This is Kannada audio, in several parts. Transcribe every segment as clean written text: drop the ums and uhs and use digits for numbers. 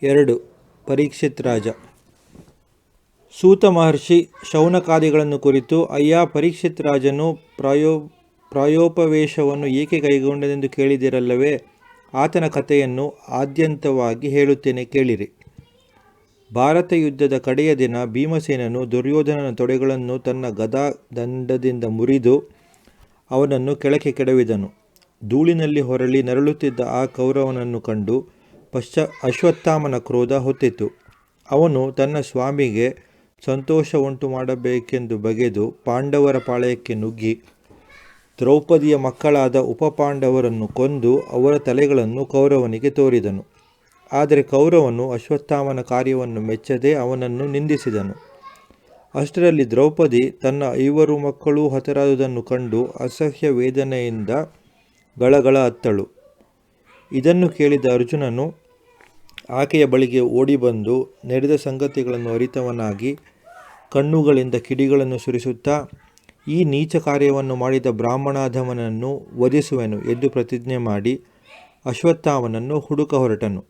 2. ಪರೀಕ್ಷಿತ್ ರಾಜ. ಸೂತ ಮಹರ್ಷಿ ಶೌನಕಾದಿಗಳನ್ನು ಕುರಿತು, ಅಯ್ಯ ಪರೀಕ್ಷಿತ್ ರಾಜನು ಪ್ರಾಯೋಪವೇಶವನ್ನು ಏಕೆ ಕೈಗೊಂಡನೆಂದು ಕೇಳಿದಿರಲ್ಲವೇ? ಆತನ ಕಥೆಯನ್ನು ಆದ್ಯಂತವಾಗಿ ಹೇಳುತ್ತೇನೆ, ಕೇಳಿರಿ. ಭಾರತ ಯುದ್ಧದ ಕಡೆಯ ದಿನ ಭೀಮಸೇನನು ದುರ್ಯೋಧನನ ತೊಡೆಗಳನ್ನು ತನ್ನ ಗದಾ ದಂಡದಿಂದ ಮುರಿದು ಅವನನ್ನು ಕೆಳಕ್ಕೆ ಕೆಡವಿದನು. ಧೂಳಿನಲ್ಲಿ ಹೊರಳಿ ನರಳುತ್ತಿದ್ದ ಆ ಕೌರವನನ್ನು ಕಂಡು ಅಶ್ವತ್ಥಾಮನ ಕ್ರೋಧ ಹೊತ್ತಿತು. ಅವನು ತನ್ನ ಸ್ವಾಮಿಗೆ ಸಂತೋಷ ಉಂಟು ಮಾಡಬೇಕೆಂದು ಬಗೆದು ಪಾಂಡವರ ಪಾಳೆಯಕ್ಕೆ ನುಗ್ಗಿ ದ್ರೌಪದಿಯ ಮಕ್ಕಳಾದ ಉಪಪಾಂಡವರನ್ನು ಕೊಂದು ಅವರ ತಲೆಗಳನ್ನು ಕೌರವನಿಗೆ ತೋರಿದನು. ಆದರೆ ಕೌರವನು ಅಶ್ವತ್ಥಾಮನ ಕಾರ್ಯವನ್ನು ಮೆಚ್ಚದೆ ಅವನನ್ನು ನಿಂದಿಸಿದನು. ಅಷ್ಟರಲ್ಲಿ ದ್ರೌಪದಿ ತನ್ನ 5 ಮಕ್ಕಳು ಹತರಾದುದನ್ನು ಕಂಡು ಅಸಹ್ಯ ವೇದನೆಯಿಂದ ಗಳಗಳ ಅತ್ತಳು. ಇದನ್ನು ಕೇಳಿದ ಅರ್ಜುನನು ಆಕೆಯ ಬಳಿಗೆ ಓಡಿಬಂದು ನಡೆದ ಸಂಗತಿಗಳನ್ನು ಅರಿತವನಾಗಿ ಕಣ್ಣುಗಳಿಂದ ಕಿಡಿಗಳನ್ನು ಸುರಿಸುತ್ತಾ, ಈ ನೀಚ ಕಾರ್ಯವನ್ನು ಮಾಡಿದ ಬ್ರಾಹ್ಮಣಾಧಮನನ್ನು ವಧಿಸುವೆನು ಎಂದು ಪ್ರತಿಜ್ಞೆ ಮಾಡಿ ಅಶ್ವತ್ಥಾಮನನ್ನು ಹುಡುಕ ಹೊರಟನು.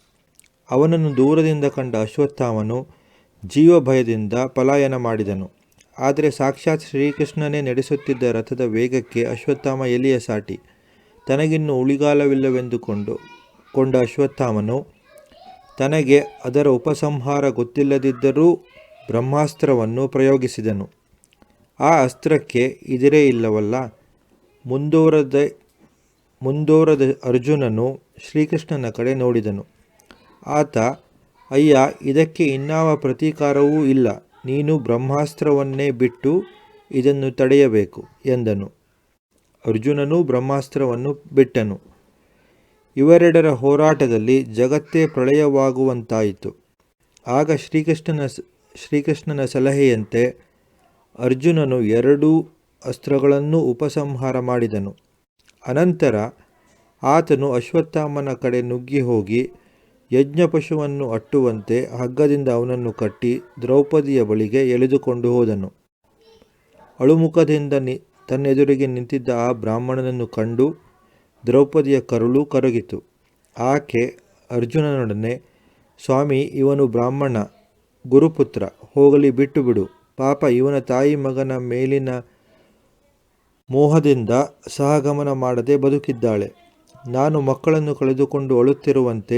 ಅವನನ್ನು ದೂರದಿಂದ ಕಂಡ ಅಶ್ವತ್ಥಾಮನು ಜೀವಭಯದಿಂದ ಪಲಾಯನ ಮಾಡಿದನು. ಆದರೆ ಸಾಕ್ಷಾತ್ ಶ್ರೀಕೃಷ್ಣನೇ ನಡೆಸುತ್ತಿದ್ದ ರಥದ ವೇಗಕ್ಕೆ ಅಶ್ವತ್ಥಾಮ ಎಲಿಯ ಸಾಟಿ. ತನಗಿನ್ನು ಉಳಿಗಾಲವಿಲ್ಲವೆಂದುಕೊಂಡ ಅಶ್ವತ್ಥಾಮನು ತನಗೆ ಅದರ ಉಪಸಂಹಾರ ಗೊತ್ತಿಲ್ಲದಿದ್ದರೂ ಬ್ರಹ್ಮಾಸ್ತ್ರವನ್ನು ಪ್ರಯೋಗಿಸಿದನು. ಆ ಅಸ್ತ್ರಕ್ಕೆ ಇದಿರೇ ಇಲ್ಲವಲ್ಲ. ಮುಂದೋರದ ಅರ್ಜುನನು ಶ್ರೀಕೃಷ್ಣನ ಕಡೆ ನೋಡಿದನು. ಆತ, ಅಯ್ಯ, ಇದಕ್ಕೆ ಇನ್ನಾವ ಪ್ರತೀಕಾರವೂ ಇಲ್ಲ. ನೀನು ಬ್ರಹ್ಮಾಸ್ತ್ರವನ್ನೇ ಬಿಟ್ಟು ಇದನ್ನು ತಡೆಯಬೇಕು ಎಂದನು. ಅರ್ಜುನನೂ ಬ್ರಹ್ಮಾಸ್ತ್ರವನ್ನು ಬಿಟ್ಟನು. ಇವರೆಡರ ಹೋರಾಟದಲ್ಲಿ ಜಗತ್ತೇ ಪ್ರಳಯವಾಗುವಂತಾಯಿತು. ಆಗ ಶ್ರೀಕೃಷ್ಣನ ಸಲಹೆಯಂತೆ ಅರ್ಜುನನು 2 ಅಸ್ತ್ರಗಳನ್ನೂ ಉಪಸಂಹಾರ ಮಾಡಿದನು. ಅನಂತರ ಆತನು ಅಶ್ವತ್ಥಾಮನ ಕಡೆ ನುಗ್ಗಿ ಹೋಗಿ ಯಜ್ಞಪಶುವನ್ನು ಅಟ್ಟುವಂತೆ ಹಗ್ಗದಿಂದ ಅವನನ್ನು ಕಟ್ಟಿ ದ್ರೌಪದಿಯ ಬಳಿಗೆ ಎಳೆದುಕೊಂಡು ಹೋದನು. ಅಳುಮುಖದಿಂದ ತನ್ನೆದುರಿಗೆ ನಿಂತಿದ್ದ ಆ ಬ್ರಾಹ್ಮಣನನ್ನು ಕಂಡು ದ್ರೌಪದಿಯ ಕರುಳು ಕರಗಿತು. ಆಕೆ ಅರ್ಜುನನೊಡನೆ, ಸ್ವಾಮಿ, ಇವನು ಬ್ರಾಹ್ಮಣ, ಗುರುಪುತ್ರ, ಹೋಗಲಿ ಬಿಟ್ಟು ಬಿಡು. ಪಾಪ, ಇವನ ತಾಯಿ ಮಗನ ಮೇಲಿನ ಮೋಹದಿಂದ ಸಹಗಮನ ಮಾಡದೆ ಬದುಕಿದ್ದಾಳೆ. ನಾನು ಮಕ್ಕಳನ್ನು ಕಳೆದುಕೊಂಡು ಅಳುತ್ತಿರುವಂತೆ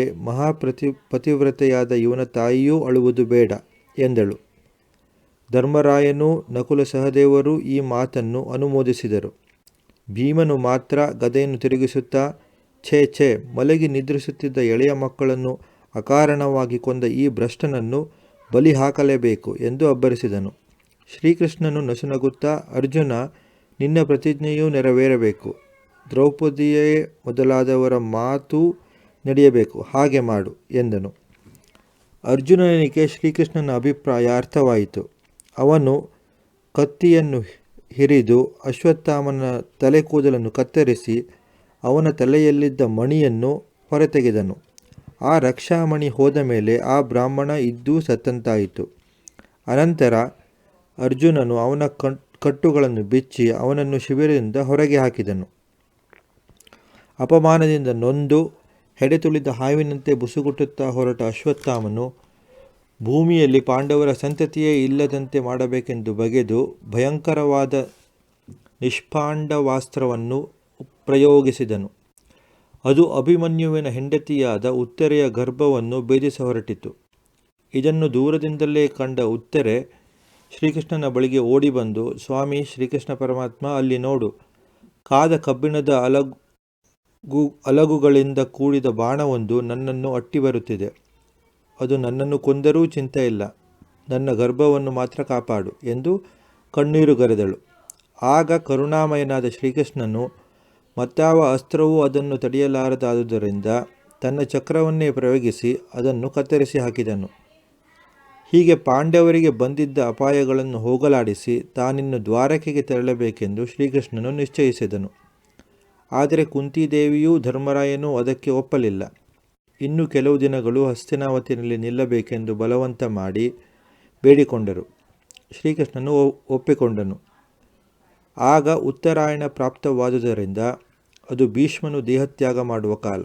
ಪತಿವ್ರತೆಯಾದ ಇವನ ತಾಯಿಯೂ ಅಳುವುದು ಬೇಡ ಎಂದಳು. ಧರ್ಮರಾಯನೂ ನಕುಲ ಸಹದೇವರೂ ಈ ಮಾತನ್ನು ಅನುಮೋದಿಸಿದರು. ಭೀಮನು ಮಾತ್ರ ಗದೆಯನ್ನು ತಿರುಗಿಸುತ್ತಾ, ಛೇ, ಮಲಗಿ ನಿದ್ರಿಸುತ್ತಿದ್ದ ಎಳೆಯ ಮಕ್ಕಳನ್ನು ಅಕಾರಣವಾಗಿ ಕೊಂದ ಈ ಭ್ರಷ್ಟನನ್ನು ಬಲಿ ಹಾಕಲೇಬೇಕು ಎಂದು ಅಬ್ಬರಿಸಿದನು. ಶ್ರೀಕೃಷ್ಣನು ನಸುನಗುತ್ತಾ, ಅರ್ಜುನ, ನಿನ್ನ ಪ್ರತಿಜ್ಞೆಯೂ ನೆರವೇರಬೇಕು. ದ್ರೌಪದಿಯೇ ಮೊದಲಾದವರ ಮಾತೂ ನಡೆಯಬೇಕು. ಹಾಗೆ ಮಾಡು ಎಂದನು. ಅರ್ಜುನನಿಗೆ ಶ್ರೀಕೃಷ್ಣನ ಅಭಿಪ್ರಾಯ ಅರ್ಥವಾಯಿತು. ಅವನು ಕತ್ತಿಯನ್ನು ಹಿರಿದು ಅಶ್ವತ್ಥಾಮನ ತಲೆ ಕೂದಲನ್ನು ಕತ್ತರಿಸಿ ಅವನ ತಲೆಯಲ್ಲಿದ್ದ ಮಣಿಯನ್ನು ಹೊರತೆಗೆದನು. ಆ ರಕ್ಷಾಮಣಿ ಹೋದ ಮೇಲೆ ಆ ಬ್ರಾಹ್ಮಣ ಇದ್ದೂ ಸತ್ತಂತಾಯಿತು. ಅನಂತರ ಅರ್ಜುನನು ಅವನ ಕಟ್ಟುಗಳನ್ನು ಬಿಚ್ಚಿ ಅವನನ್ನು ಶಿಬಿರದಿಂದ ಹೊರಗೆ ಹಾಕಿದನು. ಅಪಮಾನದಿಂದ ನೊಂದು ಹೆಡೆತುಳಿದ ಹಾವಿನಂತೆ ಬುಸುಗುಟ್ಟುತ್ತಾ ಹೊರಟ ಅಶ್ವತ್ಥಾಮನು ಭೂಮಿಯಲ್ಲಿ ಪಾಂಡವರ ಸಂತತಿಯೇ ಇಲ್ಲದಂತೆ ಮಾಡಬೇಕೆಂದು ಬಗೆದು ಭಯಂಕರವಾದ ನಿಷ್ಪಾಂಡವಾಸ್ತ್ರವನ್ನು ಪ್ರಯೋಗಿಸಿದನು. ಅದು ಅಭಿಮನ್ಯುವಿನ ಹೆಂಡತಿಯಾದ ಉತ್ತರೆಯ ಗರ್ಭವನ್ನು ಭೇದಿಸ ಹೊರಟಿತು. ಇದನ್ನು ದೂರದಿಂದಲೇ ಕಂಡ ಉತ್ತರೆ ಶ್ರೀಕೃಷ್ಣನ ಬಳಿಗೆ ಓಡಿಬಂದು, ಸ್ವಾಮಿ ಶ್ರೀಕೃಷ್ಣ ಪರಮಾತ್ಮ, ಅಲ್ಲಿ ನೋಡು, ಕಾದ ಕಬ್ಬಿಣದ ಅಲಗುಗಳಿಂದ ಕೂಡಿದ ಬಾಣವೊಂದು ನನ್ನನ್ನು ಅಟ್ಟಿ ಬರುತ್ತಿದೆ. ಅದು ನನ್ನನ್ನು ಕೊಂದರೂ ಚಿಂತೆ ಇಲ್ಲ, ನನ್ನ ಗರ್ಭವನ್ನು ಮಾತ್ರ ಕಾಪಾಡು ಎಂದು ಕಣ್ಣೀರುಗರೆದಳು. ಆಗ ಕರುಣಾಮಯನಾದ ಶ್ರೀಕೃಷ್ಣನು ಮತ್ತಾವ ಅಸ್ತ್ರವೂ ಅದನ್ನು ತಡೆಯಲಾರದಾದುದರಿಂದ ತನ್ನ ಚಕ್ರವನ್ನೇ ಪ್ರಯೋಗಿಸಿ ಅದನ್ನು ಕತ್ತರಿಸಿ ಹಾಕಿದನು. ಹೀಗೆ ಪಾಂಡವರಿಗೆ ಬಂದಿದ್ದ ಅಪಾಯಗಳನ್ನು ಹೋಗಲಾಡಿಸಿ ತಾನಿನ್ನು ದ್ವಾರಕೆಗೆ ತೆರಳಬೇಕೆಂದು ಶ್ರೀಕೃಷ್ಣನು ನಿಶ್ಚಯಿಸಿದನು. ಆದರೆ ಕುಂತಿದೇವಿಯೂ ಧರ್ಮರಾಯನೂ ಅದಕ್ಕೆ ಒಪ್ಪಲಿಲ್ಲ. ಇನ್ನು ಕೆಲವು ದಿನಗಳು ಹಸ್ತಿನಾವತಿಯಲ್ಲಿ ನಿಲ್ಲಬೇಕೆಂದು ಬಲವಂತ ಮಾಡಿ ಬೇಡಿಕೊಂಡರು. ಶ್ರೀಕೃಷ್ಣನು ಒಪ್ಪಿಕೊಂಡನು. ಆಗ ಉತ್ತರಾಯಣ ಪ್ರಾಪ್ತವಾದುದರಿಂದ ಅದು ಭೀಷ್ಮನು ದೇಹತ್ಯಾಗ ಮಾಡುವ ಕಾಲ.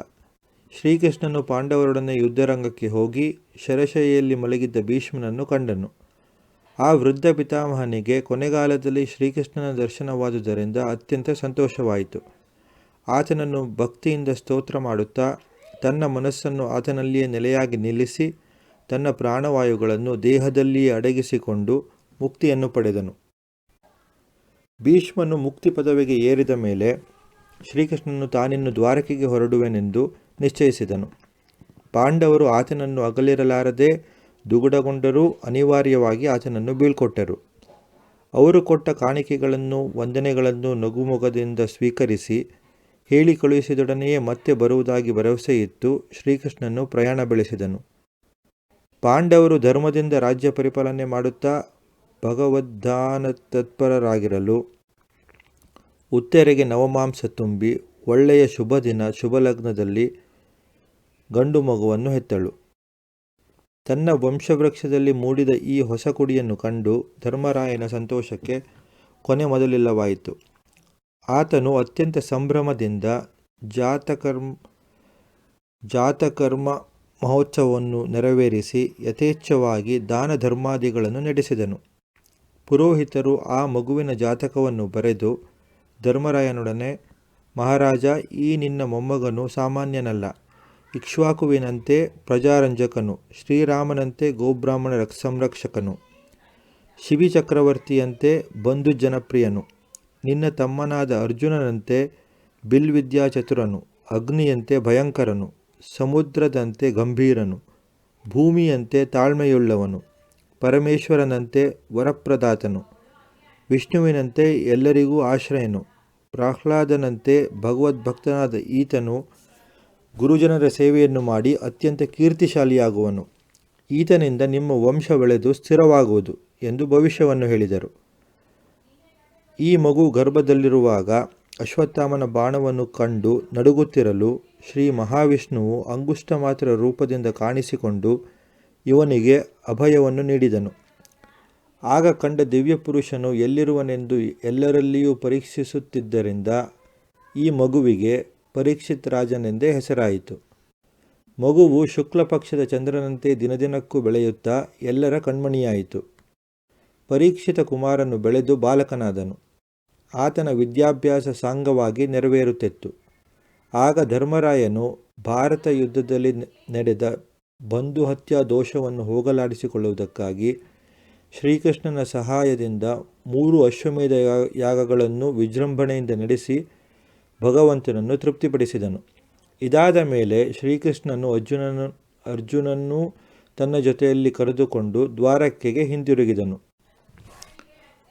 ಶ್ರೀಕೃಷ್ಣನು ಪಾಂಡವರೊಡನೆ ಯುದ್ಧರಂಗಕ್ಕೆ ಹೋಗಿ ಶರಶೈಯಲ್ಲಿ ಮಲಗಿದ್ದ ಭೀಷ್ಮನನ್ನು ಕಂಡನು. ಆ ವೃದ್ಧ ಪಿತಾಮಹನಿಗೆ ಕೊನೆಗಾಲದಲ್ಲಿ ಶ್ರೀಕೃಷ್ಣನ ದರ್ಶನವಾದುದರಿಂದ ಅತ್ಯಂತ ಸಂತೋಷವಾಯಿತು. ಆತನನ್ನು ಭಕ್ತಿಯಿಂದ ಸ್ತೋತ್ರ ಮಾಡುತ್ತಾ ತನ್ನ ಮನಸ್ಸನ್ನು ಆತನಲ್ಲಿಯೇ ನೆಲೆಯಾಗಿ ನಿಲ್ಲಿಸಿ ತನ್ನ ಪ್ರಾಣವಾಯುಗಳನ್ನು ದೇಹದಲ್ಲಿಯೇ ಅಡಗಿಸಿಕೊಂಡು ಮುಕ್ತಿಯನ್ನು ಪಡೆದನು. ಭೀಷ್ಮನು ಮುಕ್ತಿ ಪದವಿಗೆ ಏರಿದ ಮೇಲೆ ಶ್ರೀಕೃಷ್ಣನು ತಾನಿನ್ನು ದ್ವಾರಕೆಗೆ ಹೊರಡುವೆನೆಂದು ನಿಶ್ಚಯಿಸಿದನು. ಪಾಂಡವರು ಆತನನ್ನು ಅಗಲಿರಲಾರದೆ ದುಗುಡಗೊಂಡರೂ ಅನಿವಾರ್ಯವಾಗಿ ಆತನನ್ನು ಬೀಳ್ಕೊಟ್ಟರು. ಅವರು ಕೊಟ್ಟ ಕಾಣಿಕೆಗಳನ್ನು ವಂದನೆಗಳನ್ನು ನಗುಮೊಗದಿಂದ ಸ್ವೀಕರಿಸಿ ಹೇಳಿ ಕಳುಹಿಸಿದೊಡನೆಯೇ ಮತ್ತೆ ಬರುವುದಾಗಿ ಭರವಸೆಯಿತ್ತು ಶ್ರೀಕೃಷ್ಣನು ಪ್ರಯಾಣ ಬೆಳೆಸಿದನು. ಪಾಂಡವರು ಧರ್ಮದಿಂದ ರಾಜ್ಯ ಪರಿಪಾಲನೆ ಮಾಡುತ್ತಾ ಭಗವದ್ಧಾನ ತತ್ಪರರಾಗಿರಲು ಉತ್ತೆರೆಗೆ ನವಮಾಂಸ ತುಂಬಿ ಒಳ್ಳೆಯ ಶುಭ ದಿನ ಶುಭಲಗ್ನದಲ್ಲಿ ಗಂಡು ಮಗುವನ್ನು ಹೆತ್ತಳು. ತನ್ನ ವಂಶವೃಕ್ಷದಲ್ಲಿ ಮೂಡಿದ ಈ ಹೊಸ ಕುಡಿಯನ್ನು ಕಂಡು ಧರ್ಮರಾಯನ ಸಂತೋಷಕ್ಕೆ ಕೊನೆ ಮೊದಲಿಲ್ಲವಾಯಿತು. ಆತನು ಅತ್ಯಂತ ಸಂಭ್ರಮದಿಂದ ಜಾತಕರ್ಮ ಮಹೋತ್ಸವವನ್ನು ನೆರವೇರಿಸಿ ಯಥೇಚ್ಛವಾಗಿ ದಾನ ಧರ್ಮಾದಿಗಳನ್ನು ನಡೆಸಿದನು. ಪುರೋಹಿತರು ಆ ಮಗುವಿನ ಜಾತಕವನ್ನು ಬರೆದು ಧರ್ಮರಾಯನೊಡನೆ, ಮಹಾರಾಜ, ಈ ನಿನ್ನ ಮೊಮ್ಮಗನು ಸಾಮಾನ್ಯನಲ್ಲ. ಇಕ್ಷ್ವಾಕುವಿನಂತೆ ಪ್ರಜಾರಂಜಕನು, ಶ್ರೀರಾಮನಂತೆ ಗೋಬ್ರಾಹ್ಮಣ ಸಂರಕ್ಷಕನು, ಶಿಬಿ ಚಕ್ರವರ್ತಿಯಂತೆ ಬಂಧು ಜನಪ್ರಿಯನು, ನಿನ್ನ ತಮ್ಮನಾದ ಅರ್ಜುನನಂತೆ ಬಿಲ್ವಿದ್ಯಾಚತುರನು, ಅಗ್ನಿಯಂತೆ ಭಯಂಕರನು, ಸಮುದ್ರದಂತೆ ಗಂಭೀರನು, ಭೂಮಿಯಂತೆ ತಾಳ್ಮೆಯುಳ್ಳವನು, ಪರಮೇಶ್ವರನಂತೆ ವರಪ್ರದಾತನು, ವಿಷ್ಣುವಿನಂತೆ ಎಲ್ಲರಿಗೂ ಆಶ್ರಯನು, ಪ್ರಹ್ಲಾದನಂತೆ ಭಗವದ್ಭಕ್ತನಾದ ಈತನು ಗುರುಜನರ ಸೇವೆಯನ್ನು ಮಾಡಿ ಅತ್ಯಂತ ಕೀರ್ತಿಶಾಲಿಯಾಗುವನು. ಈತನಿಂದ ನಿಮ್ಮ ವಂಶ ಬೆಳೆದು ಸ್ಥಿರವಾಗುವುದು ಎಂದು ಭವಿಷ್ಯವನ್ನು ಹೇಳಿದರು. ಈ ಮಗು ಗರ್ಭದಲ್ಲಿರುವಾಗ ಅಶ್ವತ್ಥಾಮನ ಬಾಣವನ್ನು ಕಂಡು ನಡುಗುತ್ತಿರಲು ಶ್ರೀ ಮಹಾವಿಷ್ಣುವು ಅಂಗುಷ್ಟ ಮಾತ್ರ ರೂಪದಿಂದ ಕಾಣಿಸಿಕೊಂಡು ಇವನಿಗೆ ಅಭಯವನ್ನು ನೀಡಿದನು. ಆಗ ಕಂಡ ದಿವ್ಯಪುರುಷನು ಎಲ್ಲಿರುವನೆಂದು ಎಲ್ಲರಲ್ಲಿಯೂ ಪರೀಕ್ಷಿಸುತ್ತಿದ್ದರಿಂದ ಈ ಮಗುವಿಗೆ ಪರೀಕ್ಷಿತ್ ರಾಜನೆಂದೇ ಹೆಸರಾಯಿತು. ಮಗುವು ಶುಕ್ಲ ಪಕ್ಷದ ಚಂದ್ರನಂತೆ ದಿನದಿನಕ್ಕೂ ಬೆಳೆಯುತ್ತಾ ಎಲ್ಲರ ಕಣ್ಮಣಿಯಾಯಿತು. ಪರೀಕ್ಷಿತ ಕುಮಾರನು ಬೆಳೆದು ಬಾಲಕನಾದನು. ಆತನ ವಿದ್ಯಾಭ್ಯಾಸ ಸಾಂಗವಾಗಿ ನೆರವೇರುತ್ತಿತ್ತು. ಆಗ ಧರ್ಮರಾಯನು ಭಾರತ ಯುದ್ಧದಲ್ಲಿ ನಡೆದ ಬಂಧು ಹತ್ಯಾ ದೋಷವನ್ನು ಹೋಗಲಾಡಿಸಿಕೊಳ್ಳುವುದಕ್ಕಾಗಿ ಶ್ರೀಕೃಷ್ಣನ ಸಹಾಯದಿಂದ 3 ಅಶ್ವಮೇಧ ಯಾಗಗಳನ್ನು ವಿಜೃಂಭಣೆಯಿಂದ ನಡೆಸಿ ಭಗವಂತನನ್ನು ತೃಪ್ತಿಪಡಿಸಿದನು. ಇದಾದ ಮೇಲೆ ಶ್ರೀಕೃಷ್ಣನು ಅರ್ಜುನನ್ನು ತನ್ನ ಜೊತೆಯಲ್ಲಿ ಕರೆದುಕೊಂಡು ದ್ವಾರಕೆಗೆ ಹಿಂದಿರುಗಿದನು.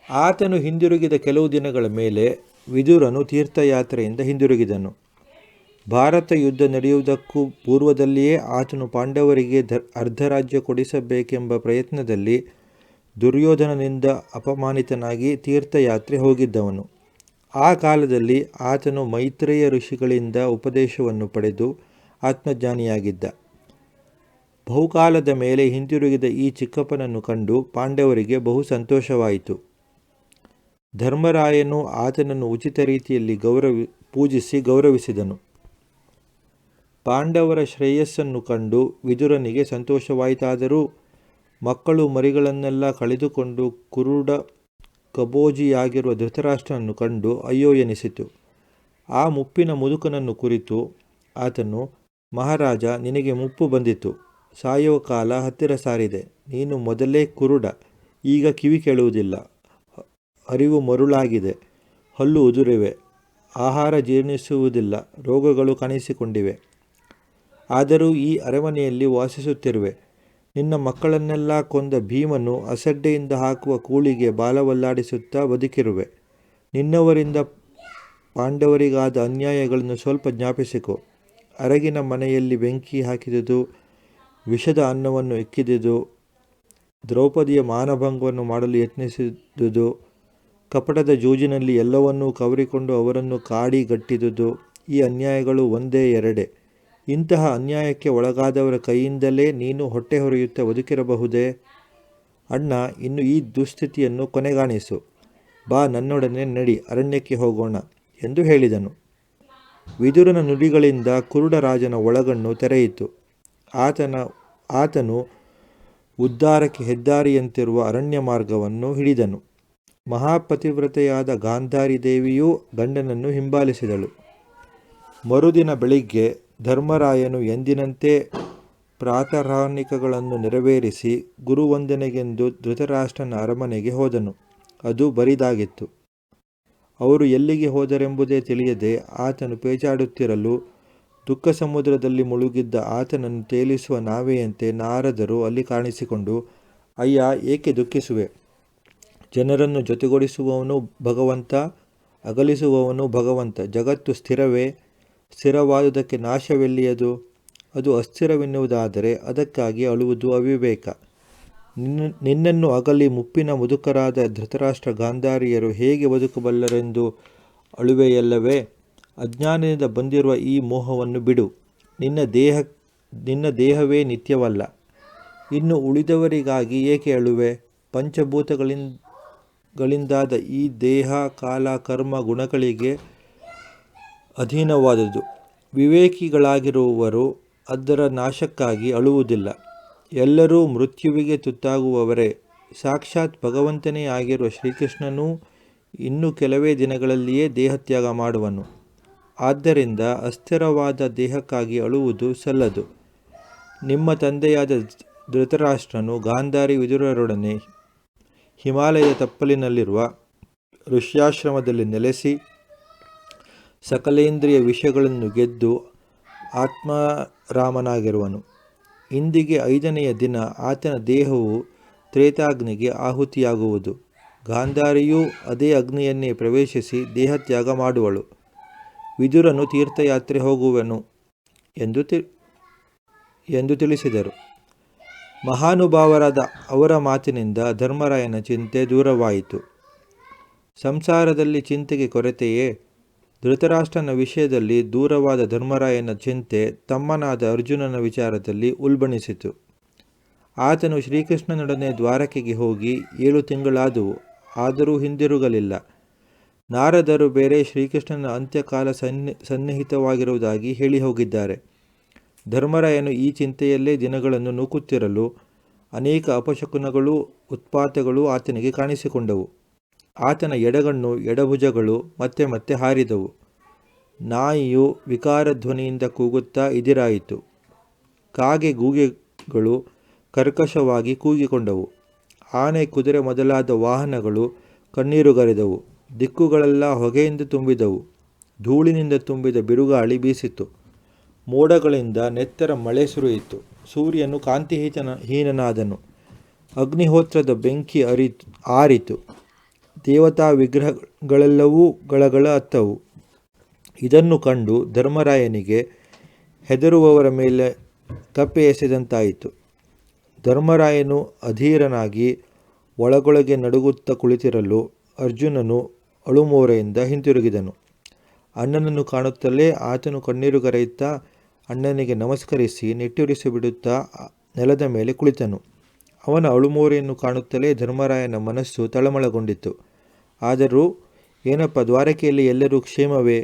ಆತನು ಹಿಂದಿರುಗಿದ ಕೆಲವು ದಿನಗಳ ಮೇಲೆ ವಿದುರನು ತೀರ್ಥಯಾತ್ರೆಯಿಂದ ಹಿಂದಿರುಗಿದನು. ಭಾರತ ಯುದ್ಧ ನಡೆಯುವುದಕ್ಕೂ ಪೂರ್ವದಲ್ಲಿಯೇ ಆತನು ಪಾಂಡವರಿಗೆ ಅರ್ಧರಾಜ್ಯ ಕೊಡಿಸಬೇಕೆಂಬ ಪ್ರಯತ್ನದಲ್ಲಿ ದುರ್ಯೋಧನನಿಂದ ಅಪಮಾನಿತನಾಗಿ ತೀರ್ಥಯಾತ್ರೆ ಹೋಗಿದ್ದವನು. ಆ ಕಾಲದಲ್ಲಿ ಆತನು ಮೈತ್ರೇಯ ಋಷಿಗಳಿಂದ ಉಪದೇಶವನ್ನು ಪಡೆದು ಆತ್ಮಜ್ಞಾನಿಯಾಗಿದ್ದ. ಬಹುಕಾಲದ ಮೇಲೆ ಹಿಂತಿರುಗಿದ ಈ ಚಿಕ್ಕಪ್ಪನನ್ನು ಕಂಡು ಪಾಂಡವರಿಗೆ ಬಹು ಸಂತೋಷವಾಯಿತು. ಧರ್ಮರಾಯನು ಆತನನ್ನು ಉಚಿತ ರೀತಿಯಲ್ಲಿ ಪೂಜಿಸಿ ಗೌರವಿಸಿದನು. ಪಾಂಡವರ ಶ್ರೇಯಸ್ಸನ್ನು ಕಂಡು ವಿದುರನಿಗೆ ಸಂತೋಷವಾಯಿತಾದರೂ ಮಕ್ಕಳು ಮರಿಗಳನ್ನೆಲ್ಲ ಕಳೆದುಕೊಂಡು ಕುರುಡ ಕಬೋಜಿಯಾಗಿರುವ ಧೃತರಾಷ್ಟ್ರನನ್ನು ಕಂಡು ಅಯ್ಯೋ ಎನಿಸಿತು. ಆ ಮುಪ್ಪಿನ ಮುದುಕನನ್ನು ಕುರಿತು ಆತನು, ಮಹಾರಾಜ, ನಿನಗೆ ಮುಪ್ಪು ಬಂದಿತು. ಸಾಯುವ ಕಾಲ ಹತ್ತಿರ ಸಾರಿದೆ. ನೀನು ಮೊದಲೇ ಕುರುಡ, ಈಗ ಕಿವಿ ಕೇಳುವುದಿಲ್ಲ, ಅರಿವು ಮರುಳಾಗಿದೆ, ಹಲ್ಲು ಉದುರಿವೆ, ಆಹಾರ ಜೀರ್ಣಿಸುವುದಿಲ್ಲ, ರೋಗಗಳು ಕಾಣಿಸಿಕೊಂಡಿವೆ. ಆದರೂ ಈ ಅರಮನೆಯಲ್ಲಿ ವಾಸಿಸುತ್ತಿರುವೆ. ನಿನ್ನ ಮಕ್ಕಳನ್ನೆಲ್ಲ ಕೊಂದ ಭೀಮನು ಅಸಡ್ಡೆಯಿಂದ ಹಾಕುವ ಕೂಳಿಗೆ ಬಾಲವಲ್ಲಾಡಿಸುತ್ತಾ ಬದುಕಿರುವೆ. ನಿನ್ನವರಿಂದ ಪಾಂಡವರಿಗಾದ ಅನ್ಯಾಯಗಳನ್ನು ಸ್ವಲ್ಪ ಜ್ಞಾಪಿಸಿಕೊ. ಅರಗಿನ ಮನೆಯಲ್ಲಿ ಬೆಂಕಿ ಹಾಕಿದುದು, ವಿಷದ ಅನ್ನವನ್ನು ಎಕ್ಕಿದುದು, ದ್ರೌಪದಿಯ ಮಾನಭಂಗವನ್ನು ಮಾಡಲು ಯತ್ನಿಸಿದುದು, ಕಪಟದ ಜೂಜಿನಲ್ಲಿ ಎಲ್ಲವನ್ನೂ ಕವರಿಕೊಂಡು ಅವರನ್ನು ಕಾಡಿಗಟ್ಟಿದುದು, ಈ ಅನ್ಯಾಯಗಳು ಒಂದೇ ಎರಡೇ. ಇಂತಹ ಅನ್ಯಾಯಕ್ಕೆ ಒಳಗಾದವರ ಕೈಯಿಂದಲೇ ನೀನು ಹೊಟ್ಟೆ ಹೊರೆಯುತ್ತಾ ಬದುಕಿರಬಹುದೇ? ಅಣ್ಣ, ಇನ್ನು ಈ ದುಸ್ಥಿತಿಯನ್ನು ಕೊನೆಗಾಣಿಸು. ಬಾ, ನನ್ನೊಡನೆ ನಡಿ, ಅರಣ್ಯಕ್ಕೆ ಹೋಗೋಣ ಎಂದು ಹೇಳಿದನು. ವಿದುರನ ನುಡಿಗಳಿಂದ ಕುರುಡ ರಾಜನ ಒಳಗಣ್ಣು ತೆರೆಯಿತು. ಆತನು ಉದ್ಧಾರಕ್ಕೆ ಹೆದ್ದಾರಿಯಂತಿರುವ ಅರಣ್ಯ ಮಾರ್ಗವನ್ನು ಹಿಡಿದನು. ಮಹಾಪತಿವ್ರತೆಯಾದ ಗಾಂಧಾರಿ ದೇವಿಯೂ ಗಂಡನನ್ನು ಹಿಂಬಾಲಿಸಿದಳು. ಮರುದಿನ ಬೆಳಿಗ್ಗೆ ಧರ್ಮರಾಯನು ಎಂದಿನಂತೆ ಪ್ರಾತರಾಹ್ನಿಕಗಳನ್ನು ನೆರವೇರಿಸಿ ಗುರುವಂದನೆಗೆಂದು ಧೃತರಾಷ್ಟ್ರನ ಅರಮನೆಗೆ ಹೋದನು. ಅದು ಬರಿದಾಗಿತ್ತು. ಅವರು ಎಲ್ಲಿಗೆ ಹೋದರೆಂಬುದೇ ತಿಳಿಯದೆ ಆತನು ಪೇಚಾಡುತ್ತಿರಲು ದುಃಖ ಸಮುದ್ರದಲ್ಲಿ ಮುಳುಗಿದ್ದ ಆತನನ್ನು ತೇಲಿಸುವ ನಾವೆಯಂತೆ ನಾರದರು ಅಲ್ಲಿ ಕಾಣಿಸಿಕೊಂಡು, ಅಯ್ಯ, ಏಕೆ ದುಃಖಿಸುವೆ? ಜನರನ್ನು ಜೊತೆಗೂಡಿಸುವವನು ಭಗವಂತ, ಅಗಲಿಸುವವನು ಭಗವಂತ. ಜಗತ್ತು ಸ್ಥಿರವೇ? ಸ್ಥಿರವಾದುದಕ್ಕೆ ನಾಶವೆಲ್ಲಿಯದು? ಅದು ಅಸ್ಥಿರವೆನ್ನುವುದಾದರೆ ಅದಕ್ಕಾಗಿ ಅಳುವುದು ಅವಿವೇಕ. ನಿನ್ನನ್ನು ಅಗಲಿ ಮುಪ್ಪಿನ ಮುದುಕರಾದ ಧೃತರಾಷ್ಟ್ರ ಗಾಂಧಾರಿಯರು ಹೇಗೆ ಬದುಕಬಲ್ಲರೆಂದು ಅಳುವೆಯಲ್ಲವೇ? ಅಜ್ಞಾನದಿಂದ ಬಂದಿರುವ ಈ ಮೋಹವನ್ನು ಬಿಡು. ನಿನ್ನ ದೇಹವೇ ನಿತ್ಯವಲ್ಲ. ಇನ್ನು ಉಳಿದವರಿಗಾಗಿ ಏಕೆ ಅಳುವೆ? ಪಂಚಭೂತಗಳಿಂದಾದ ಈ ದೇಹ, ಕಾಲ, ಕರ್ಮ, ಗುಣಗಳಿಗೆ ಅಧೀನವಾದುದು. ವಿವೇಕಿಗಳಾಗಿರುವವರು ಅದರ ನಾಶಕ್ಕಾಗಿ ಅಳುವುದಿಲ್ಲ. ಎಲ್ಲರೂ ಮೃತ್ಯುವಿಗೆ ತುತ್ತಾಗುವವರೇ. ಸಾಕ್ಷಾತ್ ಭಗವಂತನೇ ಆಗಿರುವ ಶ್ರೀಕೃಷ್ಣನೂ ಇನ್ನು ಕೆಲವೇ ದಿನಗಳಲ್ಲಿಯೇ ದೇಹತ್ಯಾಗ ಮಾಡುವನು. ಆದ್ದರಿಂದ ಅಸ್ಥಿರವಾದ ದೇಹಕ್ಕಾಗಿ ಅಳುವುದು ಸಲ್ಲದು. ನಿಮ್ಮ ತಂದೆಯಾದ ಧೃತರಾಷ್ಟ್ರನು ಗಾಂಧಾರಿ ವಿದುರರೊಡನೆ ಹಿಮಾಲಯದ ತಪ್ಪಲಿನಲ್ಲಿರುವ ಋಷ್ಯಾಶ್ರಮದಲ್ಲಿ ನೆಲೆಸಿ ಸಕಲೇಂದ್ರಿಯ ವಿಷಯಗಳನ್ನು ಗೆದ್ದು ಆತ್ಮಾರಾಮನಾಗಿರುವನು. ಇಂದಿಗೆ 5ನೆಯ ದಿನ ಆತನ ದೇಹವು ತ್ರೇತಾಗ್ನಿಗೆ ಆಹುತಿಯಾಗುವುದು. ಗಾಂಧಾರಿಯೂ ಅದೇ ಅಗ್ನಿಯನ್ನೇ ಪ್ರವೇಶಿಸಿ ದೇಹತ್ಯಾಗ ಮಾಡುವಳು. ವಿದುರನು ತೀರ್ಥಯಾತ್ರೆ ಹೋಗುವನು ಎಂದು ತಿಳಿಸಿದರು. ಮಹಾನುಭಾವರಾದ ಅವರ ಮಾತಿನಿಂದ ಧರ್ಮರಾಯನ ಚಿಂತೆ ದೂರವಾಯಿತು. ಸಂಸಾರದಲ್ಲಿ ಚಿಂತೆಗೆ ಕೊರತೆಯೇ? ಧೃತರಾಷ್ಟ್ರನ ವಿಷಯದಲ್ಲಿ ದೂರವಾದ ಧರ್ಮರಾಯನ ಚಿಂತೆ ತಮ್ಮನಾದ ಅರ್ಜುನನ ವಿಚಾರದಲ್ಲಿ ಉಲ್ಬಣಿಸಿತು. ಆತನು ಶ್ರೀಕೃಷ್ಣನೊಡನೆ ದ್ವಾರಕೆಗೆ ಹೋಗಿ 7 ತಿಂಗಳಾದವು. ಆದರೂ ಹಿಂದಿರುಗಲಿಲ್ಲ. ನಾರದರು ಬೇರೆ ಶ್ರೀಕೃಷ್ಣನ ಅಂತ್ಯಕಾಲ ಸನ್ನಿಹಿತವಾಗಿರುವುದಾಗಿ ಹೇಳಿ ಹೋಗಿದ್ದಾರೆ. ಧರ್ಮರಾಯನು ಈ ಚಿಂತೆಯಲ್ಲೇ ದಿನಗಳನ್ನು ನೂಕುತ್ತಿರಲು ಅನೇಕ ಅಪಶಕುನಗಳೂ ಉತ್ಪಾತಗಳೂ ಆತನಿಗೆ ಕಾಣಿಸಿಕೊಂಡವು. ಆತನ ಎಡಗಣ್ಣು, ಎಡಭುಜಗಳು ಮತ್ತೆ ಮತ್ತೆ ಹಾರಿದವು. ನಾಯಿಯು ವಿಕಾರ ಧ್ವನಿಯಿಂದ ಕೂಗುತ್ತಾ ಇದಿರಾಯಿತು. ಕಾಗೆ ಗೂಗೆಗಳು ಕರ್ಕಶವಾಗಿ ಕೂಗಿಕೊಂಡವು. ಆನೆ, ಕುದುರೆ ಮೊದಲಾದ ವಾಹನಗಳು ಕಣ್ಣೀರುಗರೆದವು. ದಿಕ್ಕುಗಳೆಲ್ಲ ಹೊಗೆಯಿಂದ ತುಂಬಿದವು. ಧೂಳಿನಿಂದ ತುಂಬಿದ ಬಿರುಗಾಳಿ ಬೀಸಿತು. ಮೋಡಗಳಿಂದ ನೆತ್ತರ ಮಳೆ ಸುರಿಯಿತು. ಸೂರ್ಯನು ಕಾಂತಿಹೀನನಾದನು. ಅಗ್ನಿಹೋತ್ರದ ಬೆಂಕಿ ಆರಿತು. ದೇವತಾ ವಿಗ್ರಹಗಳೆಲ್ಲವೂ ಗಳಗಳ ಅತ್ತವು. ಇದನ್ನು ಕಂಡು ಧರ್ಮರಾಯನಿಗೆ ಹೆದರುವವರ ಮೇಲೆ ಕಪ್ಪೆ ಎಸೆದಂತಾಯಿತು. ಧರ್ಮರಾಯನು ಅಧೀರನಾಗಿ ಒಳಗೊಳಗೆ ನಡುಗುತ್ತಾ ಕುಳಿತಿರಲು ಅರ್ಜುನನು ಅಳುಮೋರೆಯಿಂದ ಹಿಂತಿರುಗಿದನು. ಅಣ್ಣನನ್ನು ಕಾಣುತ್ತಲೇ ಆತನು ಕಣ್ಣೀರುಗರೆಯುತ್ತಾ ಅಣ್ಣನಿಗೆ ನಮಸ್ಕರಿಸಿ ನಿಟ್ಟುರಿಸಿ ಬಿಡುತ್ತಾ ನೆಲದ ಮೇಲೆ ಕುಳಿತನು. ಅವನ ಅಳುಮೋರೆಯನ್ನು ಕಾಣುತ್ತಲೇ ಧರ್ಮರಾಯನ ಮನಸ್ಸು ತಳಮಳಗೊಂಡಿತು. ಆದರೂ ಏನಪ್ಪ, ದ್ವಾರಕೆಯಲ್ಲಿ ಎಲ್ಲರೂ ಕ್ಷೇಮವೇ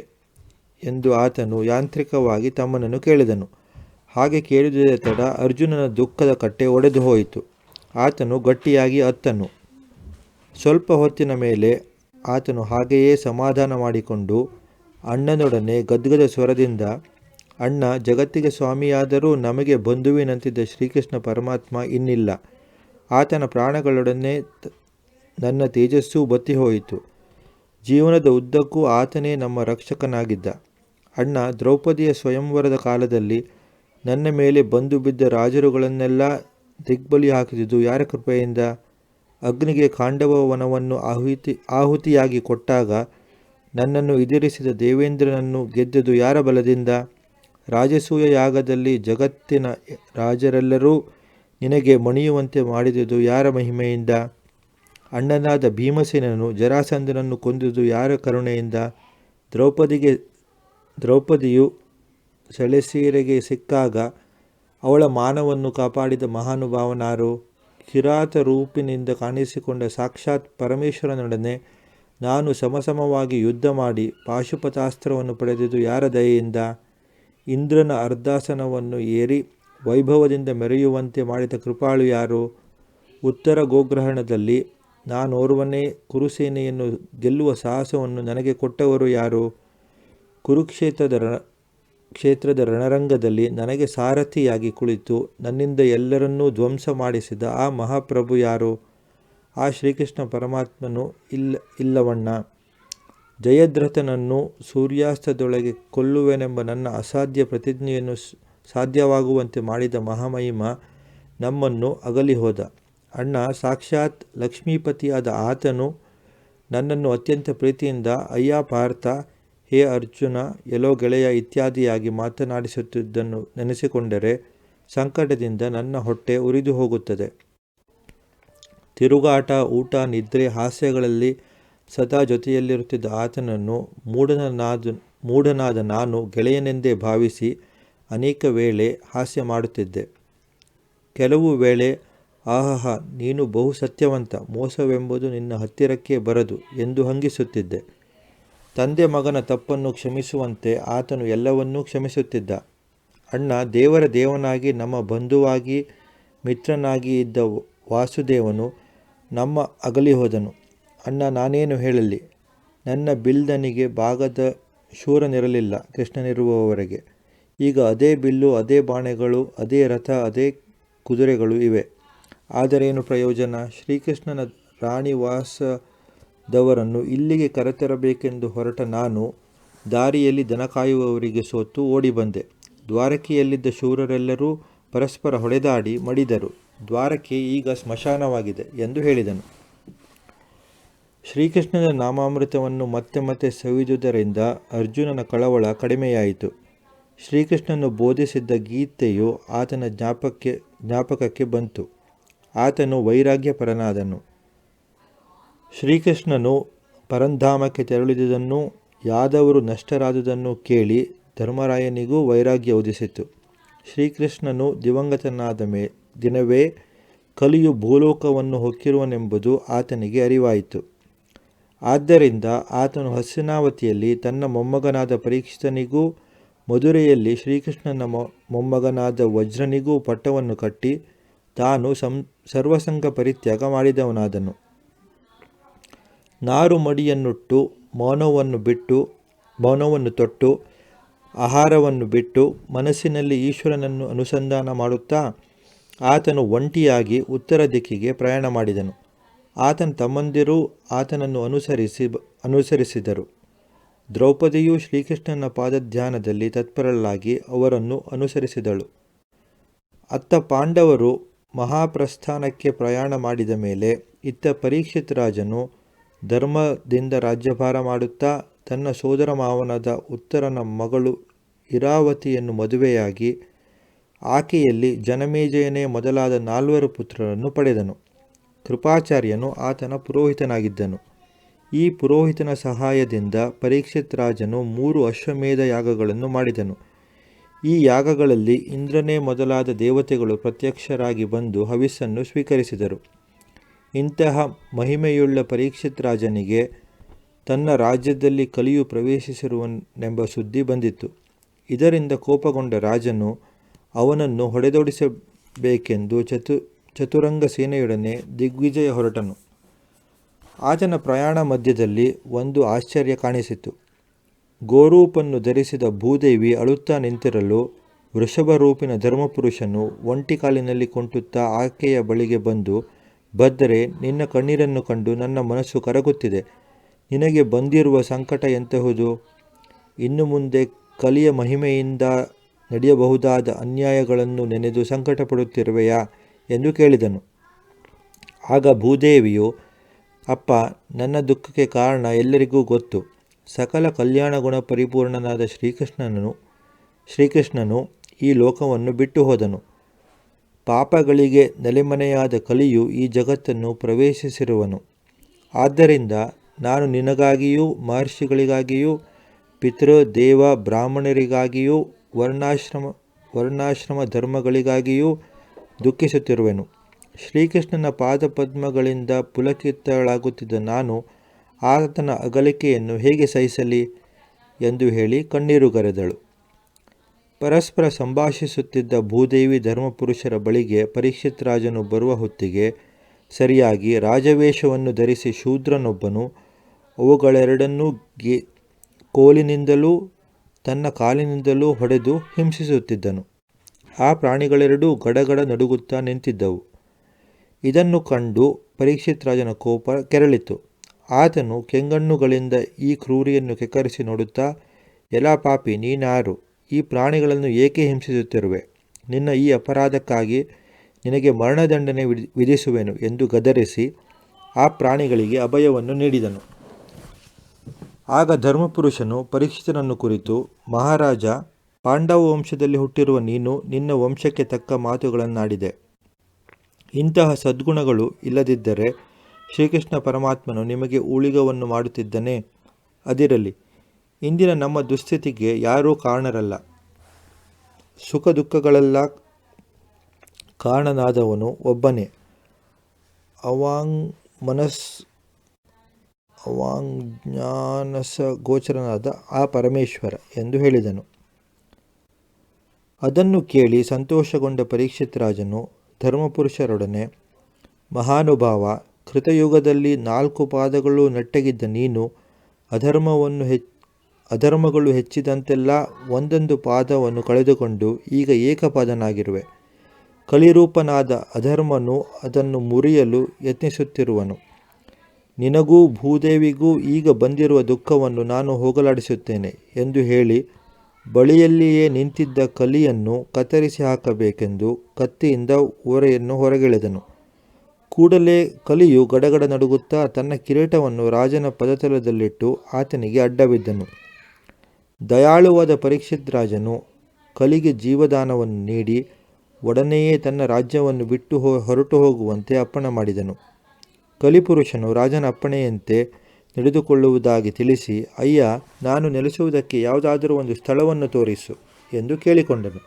ಎಂದು ಆತನು ಯಾಂತ್ರಿಕವಾಗಿ ತಮ್ಮನನ್ನು ಕೇಳಿದನು. ಹಾಗೆ ಕೇಳಿದ ತಡ ಅರ್ಜುನನ ದುಃಖದ ಕಟ್ಟೆ ಒಡೆದು ಹೋಯಿತು. ಆತನು ಗಟ್ಟಿಯಾಗಿ ಅತ್ತನು. ಸ್ವಲ್ಪ ಹೊತ್ತಿನ ಮೇಲೆ ಆತನು ಹಾಗೆಯೇ ಸಮಾಧಾನ ಮಾಡಿಕೊಂಡು ಅಣ್ಣನೊಡನೆ ಗದ್ಗದ ಸ್ವರದಿಂದ, ಅಣ್ಣ, ಜಗತ್ತಿಗೆ ಸ್ವಾಮಿಯಾದರೂ ನಮಗೆ ಬಂಧುವಿನಂತಿದ್ದ ಶ್ರೀಕೃಷ್ಣ ಪರಮಾತ್ಮ ಇನ್ನಿಲ್ಲ. ಆತನ ಪ್ರಾಣಗಳೊಡನೆ ನನ್ನ ತೇಜಸ್ಸೂ ಬತ್ತಿ ಹೋಯಿತು. ಜೀವನದ ಉದ್ದಕ್ಕೂ ಆತನೇ ನಮ್ಮ ರಕ್ಷಕನಾಗಿದ್ದ. ಅಣ್ಣ, ದ್ರೌಪದಿಯ ಸ್ವಯಂವರದ ಕಾಲದಲ್ಲಿ ನನ್ನ ಮೇಲೆ ಬಂದು ಬಿದ್ದ ರಾಜರುಗಳನ್ನೆಲ್ಲ ದಿಗ್ಬಲಿ ಹಾಕಿದುದು ಯಾರ ಕೃಪೆಯಿಂದ? ಅಗ್ನಿಗೆ ಖಾಂಡವ ವನವನ್ನು ಆಹುತಿಯಾಗಿ ಕೊಟ್ಟಾಗ ನನ್ನನ್ನು ಎದುರಿಸಿದ ದೇವೇಂದ್ರನನ್ನು ಗೆದ್ದುದು ಯಾರ ಬಲದಿಂದ? ರಾಜಸೂಯ ಯಾಗದಲ್ಲಿ ಜಗತ್ತಿನ ರಾಜರೆಲ್ಲರೂ ನಿನಗೆ ಮಣಿಯುವಂತೆ ಮಾಡಿದುದು ಯಾರ ಮಹಿಮೆಯಿಂದ? ಅಣ್ಣನಾದ ಭೀಮಸೇನನು ಜರಾಸಂಧನನ್ನು ಕೊಂದುದು ಯಾರ ಕರುಣೆಯಿಂದ? ದ್ರೌಪದಿಯು ಸೆಳೆಸೀರೆಗೆ ಸಿಕ್ಕಾಗ ಅವಳ ಮಾನವನ್ನು ಕಾಪಾಡಿದ ಮಹಾನುಭಾವನಾರು? ಕಿರಾತ ರೂಪಿನಿಂದ ಕಾಣಿಸಿಕೊಂಡ ಸಾಕ್ಷಾತ್ ಪರಮೇಶ್ವರನೊಡನೆ ನಾನು ಸಮಸಮವಾಗಿ ಯುದ್ಧ ಮಾಡಿ ಪಾಶುಪತಾಸ್ತ್ರವನ್ನು ಪಡೆದುದು ಯಾರ ದಯೆಯಿಂದ? ಇಂದ್ರನ ಅರ್ಧಾಸನವನ್ನು ಏರಿ ವೈಭವದಿಂದ ಮೆರೆಯುವಂತೆ ಮಾಡಿದ ಕೃಪಾಳು ಯಾರು? ಉತ್ತರ ಗೋಗ್ರಹಣದಲ್ಲಿ ನಾನೋರ್ವನೇ ಕುರುಸೇನೆಯನ್ನು ಗೆಲ್ಲುವ ಸಾಹಸವನ್ನು ನನಗೆ ಕೊಟ್ಟವರು ಯಾರು? ಕ್ಷೇತ್ರದ ರಣರಂಗದಲ್ಲಿ ನನಗೆ ಸಾರಥಿಯಾಗಿ ಕುಳಿತು ನನ್ನಿಂದ ಎಲ್ಲರನ್ನೂ ಧ್ವಂಸ ಮಾಡಿಸಿದ ಆ ಮಹಾಪ್ರಭು ಯಾರು? ಆ ಶ್ರೀಕೃಷ್ಣ ಪರಮಾತ್ಮನು ಇಲ್ಲವಣ್ಣ. ಜಯದ್ರಥನನ್ನು ಸೂರ್ಯಾಸ್ತದೊಳಗೆ ಕೊಲ್ಲುವೆನೆಂಬ ನನ್ನ ಅಸಾಧ್ಯ ಪ್ರತಿಜ್ಞೆಯನ್ನು ಸಾಧ್ಯವಾಗುವಂತೆ ಮಾಡಿದ ಮಹಾಮಹಿಮ ನಮ್ಮನ್ನು ಅಗಲಿ ಹೋದ. ಅಣ್ಣ, ಸಾಕ್ಷಾತ್ ಲಕ್ಷ್ಮೀಪತಿಯಾದ ಆತನು ನನ್ನನ್ನು ಅತ್ಯಂತ ಪ್ರೀತಿಯಿಂದ ಅಯ್ಯ ಪಾರ್ಥ, ಹೇ ಅರ್ಜುನ, ಎಲೋ ಗೆಳೆಯ ಇತ್ಯಾದಿಯಾಗಿ ಮಾತನಾಡಿಸುತ್ತಿದ್ದನ್ನು ನೆನೆಸಿಕೊಂಡರೆ ಸಂಕಟದಿಂದ ನನ್ನ ಹೊಟ್ಟೆ ಉರಿದು ಹೋಗುತ್ತದೆ. ತಿರುಗಾಟ, ಊಟ, ನಿದ್ರೆ, ಹಾಸ್ಯಗಳಲ್ಲಿ ಸದಾ ಜೊತೆಯಲ್ಲಿರುತ್ತಿದ್ದ ಆತನನ್ನು ಮೂಢನಾದ ನಾನು ಗೆಳೆಯನೆಂದೇ ಭಾವಿಸಿ ಅನೇಕ ವೇಳೆ ಹಾಸ್ಯ ಮಾಡುತ್ತಿದ್ದೆ. ಕೆಲವು ವೇಳೆ ಆಹಹ, ನೀನು ಬಹು ಸತ್ಯವಂತ, ಮೋಸವೆಂಬುದು ನಿನ್ನ ಹತ್ತಿರಕ್ಕೆ ಬರದು ಎಂದು ಹಂಗಿಸುತ್ತಿದ್ದೆ. ತಂದೆ ಮಗನ ತಪ್ಪನ್ನು ಕ್ಷಮಿಸುವಂತೆ ಆತನು ಎಲ್ಲವನ್ನೂ ಕ್ಷಮಿಸುತ್ತಿದ್ದ. ಅಣ್ಣ, ದೇವರ ದೇವನಾಗಿ ನಮ್ಮ ಬಂಧುವಾಗಿ ಮಿತ್ರನಾಗಿ ಇದ್ದ ವಾಸುದೇವನು ನಮ್ಮ ಅಗಲಿ ಹೋದನು. ಅಣ್ಣ, ನಾನೇನು ಹೇಳಲಿ? ನನ್ನ ಬಿಲ್ದನಿಗೆ ಭಾಗದ ಶೂರನಿರಲಿಲ್ಲ ಕೃಷ್ಣನಿರುವವರೆಗೆ. ಈಗ ಅದೇ ಬಿಲ್ಲು, ಅದೇ ಬಾಣೆಗಳು, ಅದೇ ರಥ, ಅದೇ ಕುದುರೆಗಳು ಇವೆ. ಆದರೇನು ಪ್ರಯೋಜನ? ಶ್ರೀಕೃಷ್ಣನ ರಾಣಿವಾಸದವರನ್ನು ಇಲ್ಲಿಗೆ ಕರೆತರಬೇಕೆಂದು ಹೊರಟ ನಾನು ದಾರಿಯಲ್ಲಿ ದನ ಕಾಯುವವರಿಗೆ ಸೋತು ಓಡಿ ಬಂದೆ. ದ್ವಾರಕೆಯಲ್ಲಿದ್ದ ಶೂರರೆಲ್ಲರೂ ಪರಸ್ಪರ ಹೊಡೆದಾಡಿ ಮಡಿದರು. ದ್ವಾರಕೆ ಈಗ ಸ್ಮಶಾನವಾಗಿದೆ ಎಂದು ಹೇಳಿದನು. ಶ್ರೀಕೃಷ್ಣನ ನಾಮಾಮೃತವನ್ನು ಮತ್ತೆ ಮತ್ತೆ ಸವಿದುದರಿಂದ ಅರ್ಜುನನ ಕಳವಳ ಕಡಿಮೆಯಾಯಿತು. ಶ್ರೀಕೃಷ್ಣನು ಬೋಧಿಸಿದ್ದ ಗೀತೆಯು ಆತನ ಜ್ಞಾಪಕಕ್ಕೆ ಬಂತು. ಆತನು ವೈರಾಗ್ಯಪರನಾದನು. ಶ್ರೀಕೃಷ್ಣನು ಪರಂಧಾಮಕ್ಕೆ ತೆರಳಿದುದನ್ನು, ಯಾದವರು ನಷ್ಟರಾದುದನ್ನು ಕೇಳಿ ಧರ್ಮರಾಯನಿಗೂ ವೈರಾಗ್ಯ ಉದಿಸಿತು. ಶ್ರೀಕೃಷ್ಣನು ದಿವಂಗತನಾದ ದಿನವೇ ಕಲಿಯು ಭೂಲೋಕವನ್ನು ಹೊಕ್ಕಿರುವನೆಂಬುದು ಆತನಿಗೆ ಅರಿವಾಯಿತು. ಆದ್ದರಿಂದ ಆತನು ಹಸ್ತಿನಾವತಿಯಲ್ಲಿ ತನ್ನ ಮೊಮ್ಮಗನಾದ ಪರೀಕ್ಷಿತನಿಗೂ ಮಧುರೆಯಲ್ಲಿ ಶ್ರೀಕೃಷ್ಣನ ಮೊಮ್ಮಗನಾದ ವಜ್ರನಿಗೂ ಪಟ್ಟವನ್ನು ಕಟ್ಟಿ ತಾನು ಸರ್ವಸಂಗ ಪರಿತ್ಯಾಗ ಮಾಡಿದವನಾದನು. ನಾರು ಮಡಿಯನ್ನುಟ್ಟು ಮೌನವನ್ನು ತೊಟ್ಟು ಆಹಾರವನ್ನು ಬಿಟ್ಟು ಮನಸ್ಸಿನಲ್ಲಿ ಈಶ್ವರನನ್ನು ಅನುಸಂಧಾನ ಮಾಡುತ್ತಾ ಆತನು ಒಂಟಿಯಾಗಿ ಉತ್ತರ ದಿಕ್ಕಿಗೆ ಪ್ರಯಾಣ ಮಾಡಿದನು. ಆತನ ತಮ್ಮಂದಿರು ಆತನನ್ನು ಅನುಸರಿಸಿದರು. ದ್ರೌಪದಿಯು ಶ್ರೀಕೃಷ್ಣನ ಪಾದಧ್ಯಾನದಲ್ಲಿ ತತ್ಪರಳಾಗಿ ಅವರನ್ನು ಅನುಸರಿಸಿದಳು. ಅತ್ತ ಪಾಂಡವರು ಮಹಾಪ್ರಸ್ಥಾನಕ್ಕೆ ಪ್ರಯಾಣ ಮಾಡಿದ ಮೇಲೆ ಇತ್ತ ಪರೀಕ್ಷಿತ್ ರಾಜನು ಧರ್ಮದಿಂದ ರಾಜ್ಯಭಾರ ಮಾಡುತ್ತಾ ತನ್ನ ಸೋದರ ಮಾವನಾದ ಉತ್ತರನ ಮಗಳು ಇರಾವತಿಯನ್ನು ಮದುವೆಯಾಗಿ ಆಕೆಯಲ್ಲಿ ಜನಮೇಜಯನೇ ಮೊದಲಾದ 4 ಪುತ್ರರನ್ನು ಪಡೆದನು. ಕೃಪಾಚಾರ್ಯನು ಆತನ ಪುರೋಹಿತನಾಗಿದ್ದನು. ಈ ಪುರೋಹಿತನ ಸಹಾಯದಿಂದ ಪರೀಕ್ಷಿತ್ ರಾಜನು 3 ಅಶ್ವಮೇಧ ಯಾಗಗಳನ್ನು ಮಾಡಿದನು. ಈ ಯಾಗಗಳಲ್ಲಿ ಇಂದ್ರನೇ ಮೊದಲಾದ ದೇವತೆಗಳು ಪ್ರತ್ಯಕ್ಷರಾಗಿ ಬಂದು ಹವಿಸ್ಸನ್ನು ಸ್ವೀಕರಿಸಿದರು. ಇಂತಹ ಮಹಿಮೆಯುಳ್ಳ ಪರೀಕ್ಷಿತ್ ರಾಜನಿಗೆ ತನ್ನ ರಾಜ್ಯದಲ್ಲಿ ಕಲಿಯು ಪ್ರವೇಶಿಸಿರುವನೆಂಬ ಸುದ್ದಿ ಬಂದಿತ್ತು. ಇದರಿಂದ ಕೋಪಗೊಂಡ ರಾಜನು ಅವನನ್ನು ಹೊಡೆದೋಡಿಸಬೇಕೆಂದು ಚತುರಂಗ ಸೇನೆಯೊಡನೆ ದಿಗ್ವಿಜಯ ಹೊರಟನು. ಆತನ ಪ್ರಯಾಣ ಮಧ್ಯದಲ್ಲಿ ಒಂದು ಆಶ್ಚರ್ಯ ಕಾಣಿಸಿತು. ಗೋರೂಪನ್ನು ಧರಿಸಿದ ಭೂದೇವಿ ಅಳುತ್ತಾ ನಿಂತಿರಲು ವೃಷಭರೂಪಿನ ಧರ್ಮಪುರುಷನು ಒಂಟಿ ಕಾಲಿನಲ್ಲಿ ಕುಂಟುತ್ತಾ ಆಕೆಯ ಬಳಿಗೆ ಬಂದು, ಭದ್ರೆ, ನಿನ್ನ ಕಣ್ಣೀರನ್ನು ಕಂಡು ನನ್ನ ಮನಸ್ಸು ಕರಗುತ್ತಿದೆ. ನಿನಗೆ ಬಂದಿರುವ ಸಂಕಟ ಎಂತಹುದು? ಇನ್ನು ಮುಂದೆ ಕಲಿಯ ಮಹಿಮೆಯಿಂದ ನಡೆಯಬಹುದಾದ ಅನ್ಯಾಯಗಳನ್ನು ನೆನೆದು ಸಂಕಟಪಡುತ್ತಿರುವೆಯಾ ಎಂದು ಕೇಳಿದನು. ಆಗ ಭೂದೇವಿಯು, ಅಪ್ಪ, ನನ್ನ ದುಃಖಕ್ಕೆ ಕಾರಣ ಎಲ್ಲರಿಗೂ ಗೊತ್ತು. ಸಕಲ ಕಲ್ಯಾಣ ಗುಣ ಪರಿಪೂರ್ಣನಾದ ಶ್ರೀಕೃಷ್ಣನು ಈ ಲೋಕವನ್ನು ಬಿಟ್ಟು ಹೋದನು. ಪಾಪಗಳಿಗೆ ನೆಲೆಮನೆಯಾದ ಕಲಿಯು ಈ ಜಗತ್ತನ್ನು ಪ್ರವೇಶಿಸಿರುವನು. ಆದ್ದರಿಂದ ನಾನು ನಿನಗಾಗಿಯೂ ಮಹರ್ಷಿಗಳಿಗಾಗಿಯೂ ಪಿತೃ ದೇವ ಬ್ರಾಹ್ಮಣರಿಗಾಗಿಯೂ ವರ್ಣಾಶ್ರಮ ಧರ್ಮಗಳಿಗಾಗಿಯೂ ದುಃಖಿಸುತ್ತಿರುವೆನು. ಶ್ರೀಕೃಷ್ಣನ ಪಾದಪದ್ಮಗಳಿಂದ ಪುಲಕಿತಳಾಗುತ್ತಿದ್ದ ನಾನು ಆತನ ಅಗಲಿಕೆಯನ್ನು ಹೇಗೆ ಸಹಿಸಲಿ ಎಂದು ಹೇಳಿ ಕಣ್ಣೀರುಗರೆದಳು. ಪರಸ್ಪರ ಸಂಭಾಷಿಸುತ್ತಿದ್ದ ಭೂದೇವಿ ಧರ್ಮಪುರುಷರ ಬಳಿಗೆ ಪರೀಕ್ಷಿತ್ ರಾಜನು ಬರುವ ಹೊತ್ತಿಗೆ ಸರಿಯಾಗಿ ರಾಜವೇಷವನ್ನು ಧರಿಸಿ ಶೂದ್ರನೊಬ್ಬನು ಅವುಗಳೆರಡನ್ನೂ ಕೋಲಿನಿಂದಲೂ ತನ್ನ ಕಾಲಿನಿಂದಲೂ ಹೊಡೆದು ಹಿಂಸಿಸುತ್ತಿದ್ದನು. ಆ ಪ್ರಾಣಿಗಳೆರಡೂ ಗಡಗಡ ನಡುಗುತ್ತಾ ನಿಂತಿದ್ದವು. ಇದನ್ನು ಕಂಡು ಪರೀಕ್ಷಿತ್ ರಾಜನ ಕೋಪ ಕೆರಳಿತು. ಆತನು ಕೆಂಗಣ್ಣುಗಳಿಂದ ಈ ಕ್ರೂರಿಯನ್ನು ಕೆಕ್ಕರಿಸಿ ನೋಡುತ್ತಾ, ಎಲಾ ಪಾಪಿ, ನೀನಾರು? ಈ ಪ್ರಾಣಿಗಳನ್ನು ಏಕೆ ಹಿಂಸಿಸುತ್ತಿರುವೆ? ನಿನ್ನ ಈ ಅಪರಾಧಕ್ಕಾಗಿ ನಿನಗೆ ಮರಣದಂಡನೆ ವಿಧಿಸುವೆನು ಎಂದು ಗದರಿಸಿ ಆ ಪ್ರಾಣಿಗಳಿಗೆ ಅಭಯವನ್ನು ನೀಡಿದನು. ಆಗ ಧರ್ಮಪುರುಷನು ಪರೀಕ್ಷಿತನನ್ನು ಕುರಿತು, ಮಹಾರಾಜ, ಪಾಂಡವ ವಂಶದಲ್ಲಿ ಹುಟ್ಟಿರುವ ನೀನು ನಿನ್ನ ವಂಶಕ್ಕೆ ತಕ್ಕ ಮಾತುಗಳನ್ನಾಡಿದೆ. ಇಂತಹ ಸದ್ಗುಣಗಳು ಇಲ್ಲದಿದ್ದರೆ ಶ್ರೀಕೃಷ್ಣ ಪರಮಾತ್ಮನು ನಿಮಗೆ ಊಳಿಗವನ್ನು ಮಾಡುತ್ತಿದ್ದನೇ? ಅದಿರಲಿ, ಇಂದಿನ ನಮ್ಮ ದುಸ್ಥಿತಿಗೆ ಯಾರೂ ಕಾರಣರಲ್ಲ. ಸುಖ ದುಃಖಗಳೆಲ್ಲ ಕಾರಣನಾದವನು ಒಬ್ಬನೇ, ಅವಾಂಜ್ಞಾನಸ ಗೋಚರನಾದ ಆ ಪರಮೇಶ್ವರ ಎಂದು ಹೇಳಿದನು. ಅದನ್ನು ಕೇಳಿ ಸಂತೋಷಗೊಂಡ ಪರೀಕ್ಷಿತ್ ರಾಜನು ಧರ್ಮಪುರುಷರೊಡನೆ, ಮಹಾನುಭಾವ, ಕೃತಯುಗದಲ್ಲಿ 4 ಪಾದಗಳು ನೆಟ್ಟಗಿದ್ದ ನೀನು ಅಧರ್ಮಗಳು ಹೆಚ್ಚಿದಂತೆಲ್ಲ ಒಂದೊಂದು ಪಾದವನ್ನು ಕಳೆದುಕೊಂಡು ಈಗ ಏಕಪಾದನಾಗಿರುವೆ. ಕಲಿರೂಪನಾದ ಅಧರ್ಮನು ಅದನ್ನು ಮುರಿಯಲು ಯತ್ನಿಸುತ್ತಿರುವನು. ನಿನಗೂ ಭೂದೇವಿಗೂ ಈಗ ಬಂದಿರುವ ದುಃಖವನ್ನು ನಾನು ಹೋಗಲಾಡಿಸುತ್ತೇನೆ ಎಂದು ಹೇಳಿ ಬಳಿಯಲ್ಲಿಯೇ ನಿಂತಿದ್ದ ಕಲಿಯನ್ನು ಕತ್ತರಿಸಿ ಹಾಕಬೇಕೆಂದು ಕತ್ತಿಯಿಂದ ಓರೆಯನ್ನು ಹೊರಗೆಳೆದನು. ಕೂಡಲೇ ಕಲಿಯು ಗಡಗಡ ನಡುಗುತ್ತಾ ತನ್ನ ಕಿರೀಟವನ್ನು ರಾಜನ ಪದತಲದಲ್ಲಿಟ್ಟು ಆತನಿಗೆ ಅಡ್ಡಬಿದ್ದನು. ದಯಾಳುವಾದ ಪರೀಕ್ಷಿತ್ ರಾಜನು ಕಲಿಗೆ ಜೀವದಾನವನ್ನು ನೀಡಿ ಒಡನೆಯೇ ತನ್ನ ರಾಜ್ಯವನ್ನು ಬಿಟ್ಟು ಹೊರಟು ಹೋಗುವಂತೆ ಅಪ್ಪಣೆ ಮಾಡಿದನು. ಕಲಿಪುರುಷನು ರಾಜನ ಅಪ್ಪಣೆಯಂತೆ ನಡೆದುಕೊಳ್ಳುವುದಾಗಿ ತಿಳಿಸಿ, ಅಯ್ಯ, ನಾನು ನೆಲೆಸುವುದಕ್ಕೆ ಯಾವುದಾದರೂ ಒಂದು ಸ್ಥಳವನ್ನು ತೋರಿಸು ಎಂದು ಕೇಳಿಕೊಂಡನು.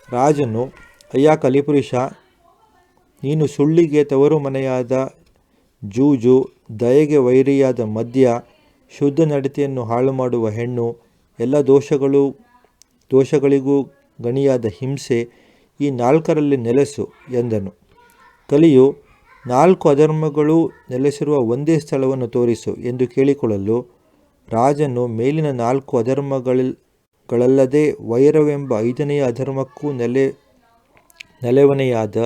ರಾಜನು, ಅಯ್ಯ ಕಲಿಪುರುಷ, ನೀನು ಸುಳ್ಳಿಗೆ ತವರು ಮನೆಯಾದ ಜೂಜು, ದಯೆಗೆ ವೈರಿಯಾದ ಮದ್ಯ, ಶುದ್ಧ ನಡತೆಯನ್ನು ಹಾಳು ಮಾಡುವ ಹೆಣ್ಣು, ಎಲ್ಲ ದೋಷಗಳಿಗೂ ಗಣಿಯಾದ ಹಿಂಸೆ, ಈ 4ರಲ್ಲಿ ನೆಲೆಸು ಎಂದನು. ಕಲಿಯು, 4 ಅಧರ್ಮಗಳು ನೆಲೆಸಿರುವ ಒಂದೇ ಸ್ಥಳವನ್ನು ತೋರಿಸು ಎಂದು ಕೇಳಿಕೊಳ್ಳಲು ರಾಜನು ಮೇಲಿನ 4 ಅಧರ್ಮಗಳಲ್ಲದೆ ವೈರವೆಂಬ 5ನೆಯ ಅಧರ್ಮಕ್ಕೂ ನೆಲೆವನೆಯಾದ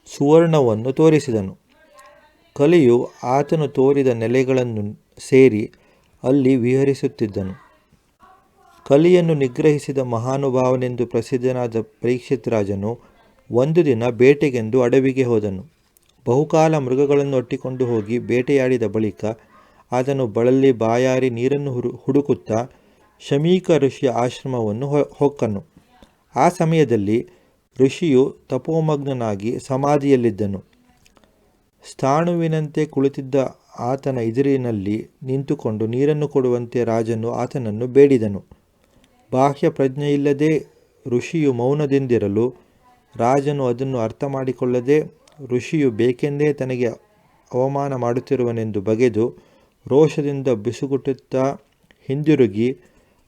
ಸುವರ್ಣವನ್ನು ತೋರಿಸಿದನು. ಕಲಿಯು ಆತನು ತೋರಿದ ನೆಲೆಗಳನ್ನು ಸೇರಿ ಅಲ್ಲಿ ವಿಹರಿಸುತ್ತಿದ್ದನು. ಕಲಿಯನ್ನು ನಿಗ್ರಹಿಸಿದ ಮಹಾನುಭಾವನೆಂದು ಪ್ರಸಿದ್ಧನಾದ ಪರೀಕ್ಷಿತ್ ರಾಜನು ಒಂದು ದಿನ ಬೇಟೆಗೆಂದು ಅಡವಿಗೆ ಹೋದನು. ಬಹುಕಾಲ ಮೃಗಗಳನ್ನು ಒಟ್ಟಿಕೊಂಡು ಹೋಗಿ ಬೇಟೆಯಾಡಿದ ಬಳಿಕ ಆತನು ಬಳಲಿ ಬಾಯಾರಿ ನೀರನ್ನು ಹುಡುಕುತ್ತಾ ಶಮೀಕ ಋಷಿಯ ಆಶ್ರಮವನ್ನು ಹೊಕ್ಕನು. ಆ ಸಮಯದಲ್ಲಿ ಋಷಿಯು ತಪೋಮಗ್ನನಾಗಿ ಸಮಾಧಿಯಲ್ಲಿದ್ದನು. ಸ್ಥಾಣುವಿನಂತೆ ಕುಳಿತಿದ್ದ ಆತನ ಎದುರಿನಲ್ಲಿ ನಿಂತುಕೊಂಡು ನೀರನ್ನು ಕೊಡುವಂತೆ ರಾಜನು ಆತನನ್ನು ಬೇಡಿದನು. ಬಾಹ್ಯ ಪ್ರಜ್ಞೆಯಿಲ್ಲದೆ ಋಷಿಯು ಮೌನದಿಂದಿರಲು ರಾಜನು ಅದನ್ನು ಅರ್ಥ ಮಾಡಿಕೊಳ್ಳದೆ ಋಷಿಯು ಬೇಕೆಂದೇ ತನಗೆ ಅವಮಾನ ಮಾಡುತ್ತಿರುವನೆಂದು ಬಗೆದು ರೋಷದಿಂದ ಬಿಸುಗುಟ್ಟುತ್ತಾ ಹಿಂದಿರುಗಿ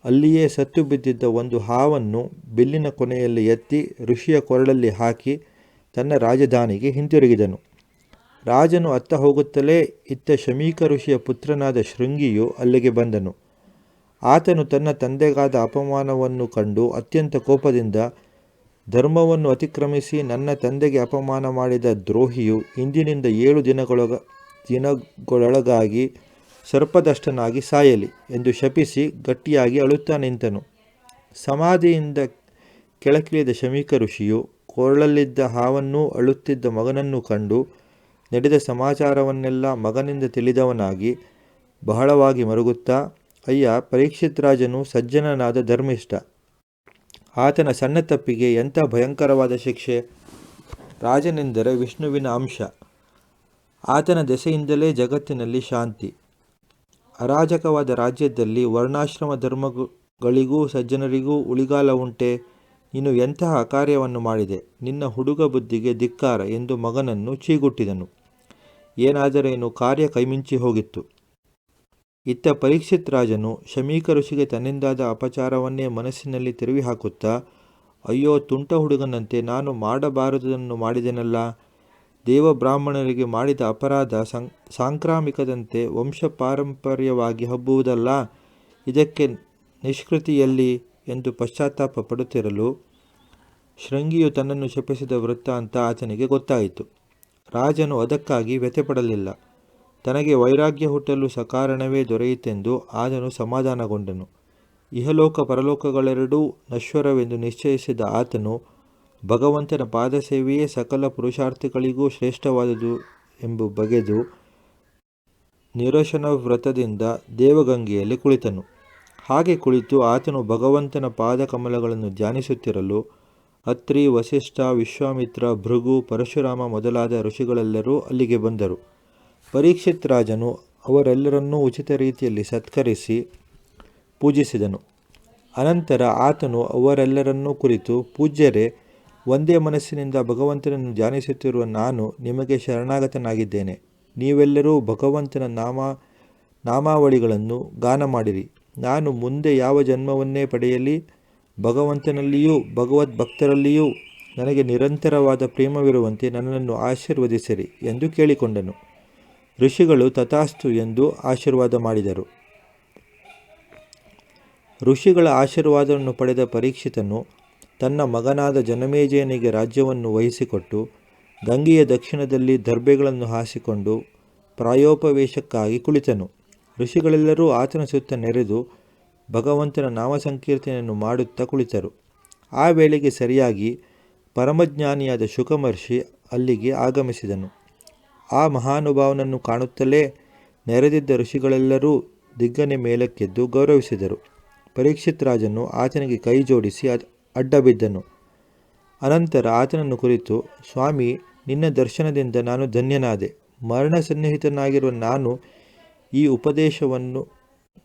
ಅಲ್ಲಿಯೇ ಸತ್ತು ಬಿದ್ದಿದ್ದ ಒಂದು ಹಾವನ್ನು ಬಿಲ್ಲಿನ ಕೊನೆಯಲ್ಲಿ ಎತ್ತಿ ಋಷಿಯ ಕೊರಳಲ್ಲಿ ಹಾಕಿ ತನ್ನ ರಾಜಧಾನಿಗೆ ಹಿಂತಿರುಗಿದನು. ರಾಜನು ಅತ್ತ ಹೋಗುತ್ತಲೇ ಇತ್ತ ಶಮೀಕ ಋಷಿಯ ಪುತ್ರನಾದ ಶೃಂಗಿಯು ಅಲ್ಲಿಗೆ ಬಂದನು. ಆತನು ತನ್ನ ತಂದೆಗಾದ ಅಪಮಾನವನ್ನು ಕಂಡು ಅತ್ಯಂತ ಕೋಪದಿಂದ, ಧರ್ಮವನ್ನು ಅತಿಕ್ರಮಿಸಿ ನನ್ನ ತಂದೆಗೆ ಅಪಮಾನ ಮಾಡಿದ ದ್ರೋಹಿಯು ಇಂದಿನಿಂದ 7 ದಿನಗಳೊಳಗಾಗಿ ಸರ್ಪದಷ್ಟನಾಗಿ ಸಾಯಲಿ ಎಂದು ಶಪಿಸಿ ಗಟ್ಟಿಯಾಗಿ ಅಳುತ್ತಾ ನಿಂತನು. ಸಮಾಧಿಯಿಂದ ಕೆಳಕಿಳಿದ ಶಮೀಕ ಋಷಿಯು ಕೊರಳಲ್ಲಿದ್ದ ಹಾವನ್ನೂ ಅಳುತ್ತಿದ್ದ ಮಗನನ್ನೂ ಕಂಡು ನಡೆದ ಸಮಾಚಾರವನ್ನೆಲ್ಲ ಮಗನಿಂದ ತಿಳಿದವನಾಗಿ ಬಹಳವಾಗಿ ಮರುಗುತ್ತಾ, ಅಯ್ಯ, ಪರೀಕ್ಷಿತ್ ರಾಜನು ಸಜ್ಜನನಾದ ಧರ್ಮಿಷ್ಠ. ಆತನ ಸಣ್ಣ ತಪ್ಪಿಗೆ ಎಂಥ ಭಯಂಕರವಾದ ಶಿಕ್ಷೆ! ರಾಜನೆಂದರೆ ವಿಷ್ಣುವಿನ ಅಂಶ. ಆತನ ದೆಸೆಯಿಂದಲೇ ಜಗತ್ತಿನಲ್ಲಿ ಶಾಂತಿ. ಅರಾಜಕವಾದ ರಾಜ್ಯದಲ್ಲಿ ವರ್ಣಾಶ್ರಮ ಧರ್ಮಗಳಿಗೂ ಸಜ್ಜನರಿಗೂ ಉಳಿಗಾಲ ಉಂಟೆ? ನೀನು ಎಂತಹ ಅಕಾರ್ಯವನ್ನು ಮಾಡಿದೆ! ನಿನ್ನ ಹುಡುಗ ಬುದ್ಧಿಗೆ ಧಿಕ್ಕಾರ ಎಂದು ಮಗನನ್ನು ಚೀಗುಟ್ಟಿದನು. ಏನಾದರೇನು, ಕಾರ್ಯ ಕೈಮಿಂಚಿ ಹೋಗಿತ್ತು. ಇತ್ತ ಪರೀಕ್ಷಿತ್ ರಾಜನು ಶಮೀಕ ಋಷಿಗೆ ತನ್ನಿಂದಾದ ಅಪಚಾರವನ್ನೇ ಮನಸ್ಸಿನಲ್ಲಿ ತಿರುವಿ ಹಾಕುತ್ತಾ, ಅಯ್ಯೋ ತುಂಟ ಹುಡುಗನಂತೆ ನಾನು ಮಾಡಬಾರದುದನ್ನು ಮಾಡಿದೆನಲ್ಲ. ದೇವಬ್ರಾಹ್ಮಣರಿಗೆ ಮಾಡಿದ ಅಪರಾಧ ಸಾಂಕ್ರಾಮಿಕದಂತೆ ವಂಶಪಾರಂಪರ್ಯವಾಗಿ ಹಬ್ಬುವುದಲ್ಲ. ಇದಕ್ಕೆ ನಿಷ್ಕೃತಿಯಲ್ಲಿ ಎಂದು ಪಶ್ಚಾತ್ತಾಪ ಪಡುತ್ತಿರಲು ಶೃಂಗಿಯು ತನ್ನನ್ನು ಶಪಿಸಿದ ವೃತ್ತಾಂತ ಆತನಿಗೆ ಗೊತ್ತಾಯಿತು. ರಾಜನು ಅದಕ್ಕಾಗಿ ವ್ಯಥೆಪಡಲಿಲ್ಲ. ತನಗೆ ವೈರಾಗ್ಯ ಹುಟ್ಟಲು ಸಕಾರಣವೇ ದೊರೆಯಿತೆಂದು ಆತನು ಸಮಾಧಾನಗೊಂಡನು. ಇಹಲೋಕ ಪರಲೋಕಗಳೆರಡೂ ನಶ್ವರವೆಂದು ನಿಶ್ಚಯಿಸಿದ ಆತನು ಭಗವಂತನ ಪಾದಸೇವೆಯೇ ಸಕಲ ಪುರುಷಾರ್ಥಗಳಿಗೂ ಶ್ರೇಷ್ಠವಾದುದು ಎಂಬ ಬಗೆದು ನಿರಶನ ವ್ರತದಿಂದ ದೇವಗಂಗೆಯಲ್ಲಿ ಕುಳಿತನು. ಹಾಗೆ ಕುಳಿತು ಆತನು ಭಗವಂತನ ಪಾದಕಮಲಗಳನ್ನು ಧ್ಯಾನಿಸುತ್ತಿರಲು ಅತ್ರಿ, ವಸಿಷ್ಠ, ವಿಶ್ವಾಮಿತ್ರ, ಭೃಗು, ಪರಶುರಾಮ ಮೊದಲಾದ ಋಷಿಗಳೆಲ್ಲರೂ ಅಲ್ಲಿಗೆ ಬಂದರು. ಪರೀಕ್ಷಿತ್ ರಾಜನು ಅವರೆಲ್ಲರನ್ನೂ ಉಚಿತ ರೀತಿಯಲ್ಲಿ ಸತ್ಕರಿಸಿ ಪೂಜಿಸಿದನು. ಅನಂತರ ಆತನು ಅವರೆಲ್ಲರನ್ನೂ ಕುರಿತು, ಪೂಜ್ಯರೇ, ಒಂದೇ ಮನಸ್ಸಿನಿಂದ ಭಗವಂತನನ್ನು ಧ್ಯಾನಿಸುತ್ತಿರುವ ನಾನು ನಿಮಗೆ ಶರಣಾಗತನಾಗಿದ್ದೇನೆ. ನೀವೆಲ್ಲರೂ ಭಗವಂತನ ನಾಮಾವಳಿಗಳನ್ನು ಗಾನ ಮಾಡಿರಿ. ನಾನು ಮುಂದೆ ಯಾವ ಜನ್ಮವನ್ನೇ ಪಡೆಯಲಿ, ಭಗವಂತನಲ್ಲಿಯೂ ಭಗವದ್ಭಕ್ತರಲ್ಲಿಯೂ ನನಗೆ ನಿರಂತರವಾದ ಪ್ರೇಮವಿರುವಂತೆ ನನ್ನನ್ನು ಆಶೀರ್ವದಿಸಿರಿ ಎಂದು ಕೇಳಿಕೊಂಡನು. ಋಷಿಗಳು ತಥಾಸ್ತು ಎಂದು ಆಶೀರ್ವಾದ ಮಾಡಿದರು. ಋಷಿಗಳ ಆಶೀರ್ವಾದವನ್ನು ಪಡೆದ ಪರೀಕ್ಷಿತನು ತನ್ನ ಮಗನಾದ ಜನಮೇಜಯನಿಗೆ ರಾಜ್ಯವನ್ನು ವಹಿಸಿಕೊಟ್ಟು ಗಂಗೆಯ ದಕ್ಷಿಣದಲ್ಲಿ ದರ್ಬೆಗಳನ್ನು ಹಾಸಿಕೊಂಡು ಪ್ರಾಯೋಪವೇಶಕ್ಕಾಗಿ ಕುಳಿತನು. ಋಷಿಗಳೆಲ್ಲರೂ ಆತನ ಸುತ್ತ ನೆರೆದು ಭಗವಂತನ ನಾಮ ಸಂಕೀರ್ತನೆಯನ್ನು ಮಾಡುತ್ತಾ ಕುಳಿತರು. ಆ ವೇಳೆಗೆ ಸರಿಯಾಗಿ ಪರಮಜ್ಞಾನಿಯಾದ ಶುಕಮಹರ್ಷಿ ಅಲ್ಲಿಗೆ ಆಗಮಿಸಿದನು. ಆ ಮಹಾನುಭಾವನನ್ನು ಕಾಣುತ್ತಲೇ ನೆರೆದಿದ್ದ ಋಷಿಗಳೆಲ್ಲರೂ ದಿಗ್ಗನೆ ಮೇಲಕ್ಕೆದ್ದು ಗೌರವಿಸಿದರು. ಪರೀಕ್ಷಿತ್ ರಾಜನು ಆತನಿಗೆ ಕೈ ಜೋಡಿಸಿ ಅಡ್ಡಬಿದ್ದನು. ಅನಂತರ ಆತನನ್ನು ಕುರಿತು, ಸ್ವಾಮಿ, ನಿನ್ನ ದರ್ಶನದಿಂದ ನಾನು ಧನ್ಯನಾದೆ. ಮರಣ ಸನ್ನಿಹಿತನಾಗಿರುವ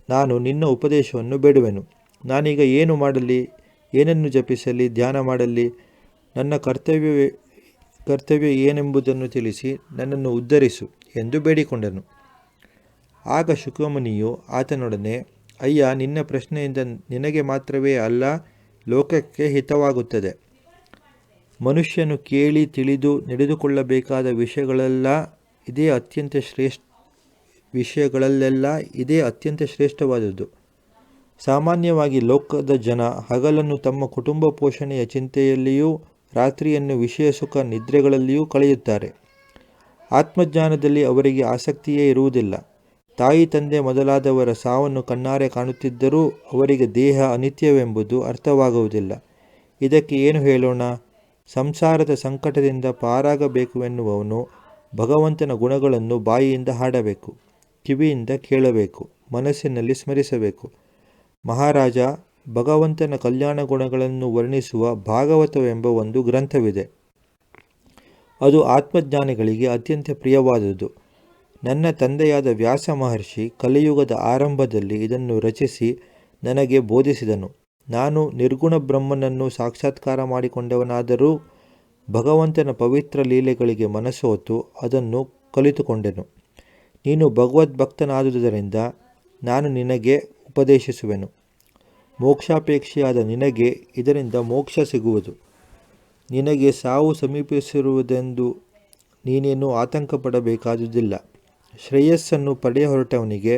ನಾನು ನಿನ್ನ ಉಪದೇಶವನ್ನು ಬೇಡುವೆನು. ನಾನೀಗ ಏನು ಮಾಡಲಿ, ಏನನ್ನು ಜಪಿಸಲಿ, ಧ್ಯಾನ ಮಾಡಲಿ? ನನ್ನ ಕರ್ತವ್ಯ ಏನೆಂಬುದನ್ನು ತಿಳಿಸಿ ನನ್ನನ್ನು ಉದ್ಧರಿಸು ಎಂದು ಬೇಡಿಕೊಂಡನು. ಆಗ ಶುಕಮುನಿಯು ಆತನೊಡನೆ, ಅಯ್ಯ, ನಿನ್ನ ಪ್ರಶ್ನೆಯಿಂದ ನಿನಗೆ ಮಾತ್ರವೇ ಅಲ್ಲ, ಲೋಕಕ್ಕೆ ಹಿತವಾಗುತ್ತದೆ. ಮನುಷ್ಯನು ಕೇಳಿ ತಿಳಿದು ನಡೆದುಕೊಳ್ಳಬೇಕಾದ ವಿಷಯಗಳಲ್ಲೆಲ್ಲ ಇದೇ ಅತ್ಯಂತ ಶ್ರೇಷ್ಠವಾದುದು. ಸಾಮಾನ್ಯವಾಗಿ ಲೋಕದ ಜನ ಹಗಲನ್ನು ತಮ್ಮ ಕುಟುಂಬ ಪೋಷಣೆಯ ಚಿಂತೆಯಲ್ಲಿಯೂ ರಾತ್ರಿಯನ್ನು ವಿಷಯ ಸುಖ ನಿದ್ರೆಗಳಲ್ಲಿಯೂ ಕಳೆಯುತ್ತಾರೆ. ಆತ್ಮಜ್ಞಾನದಲ್ಲಿ ಅವರಿಗೆ ಆಸಕ್ತಿಯೇ ಇರುವುದಿಲ್ಲ. ತಾಯಿ ತಂದೆ ಮೊದಲಾದವರ ಸಾವನ್ನು ಕಣ್ಣಾರೆ ಕಾಣುತ್ತಿದ್ದರೂ ಅವರಿಗೆ ದೇಹ ಅನಿತ್ಯವೆಂಬುದು ಅರ್ಥವಾಗುವುದಿಲ್ಲ. ಇದಕ್ಕೆ ಏನು ಹೇಳೋಣ? ಸಂಸಾರದ ಸಂಕಟದಿಂದ ಪಾರಾಗಬೇಕೆನ್ನುವವನು ಭಗವಂತನ ಗುಣಗಳನ್ನು ಬಾಯಿಯಿಂದ ಹಾಡಬೇಕು, ಕಿವಿಯಿಂದ ಕೇಳಬೇಕು, ಮನಸ್ಸಿನಲ್ಲಿ ಸ್ಮರಿಸಬೇಕು. ಮಹಾರಾಜ, ಭಗವಂತನ ಕಲ್ಯಾಣ ಗುಣಗಳನ್ನು ವರ್ಣಿಸುವ ಭಾಗವತವೆಂಬ ಒಂದು ಗ್ರಂಥವಿದೆ. ಅದು ಆತ್ಮಜ್ಞಾನಿಗಳಿಗೆ ಅತ್ಯಂತ ಪ್ರಿಯವಾದುದು. ನನ್ನ ತಂದೆಯಾದ ವ್ಯಾಸ ಮಹರ್ಷಿ ಕಲಿಯುಗದ ಆರಂಭದಲ್ಲಿ ಇದನ್ನು ರಚಿಸಿ ನನಗೆ ಬೋಧಿಸಿದನು. ನಾನು ನಿರ್ಗುಣ ಬ್ರಹ್ಮನನ್ನು ಸಾಕ್ಷಾತ್ಕಾರ ಮಾಡಿಕೊಂಡವನಾದರೂ ಭಗವಂತನ ಪವಿತ್ರ ಲೀಲೆಗಳಿಗೆ ಮನಸೋತು ಅದನ್ನು ಕಲಿತುಕೊಂಡೆನು. ನೀನು ಭಗವದ್ಭಕ್ತನಾದುದರಿಂದ ನಾನು ನಿನಗೆ ಉಪದೇಶಿಸುವೆನು. ಮೋಕ್ಷಾಪೇಕ್ಷೆಯಾದ ನಿನಗೆ ಇದರಿಂದ ಮೋಕ್ಷ ಸಿಗುವುದು. ನಿನಗೆ ಸಾವು ಸಮೀಪಿಸಿರುವುದೆಂದು ನೀನೇನು ಆತಂಕ ಪಡಬೇಕಾದುದಿಲ್ಲ. ಶ್ರೇಯಸ್ಸನ್ನು ಪಡೆಯಹೊರಟವನಿಗೆ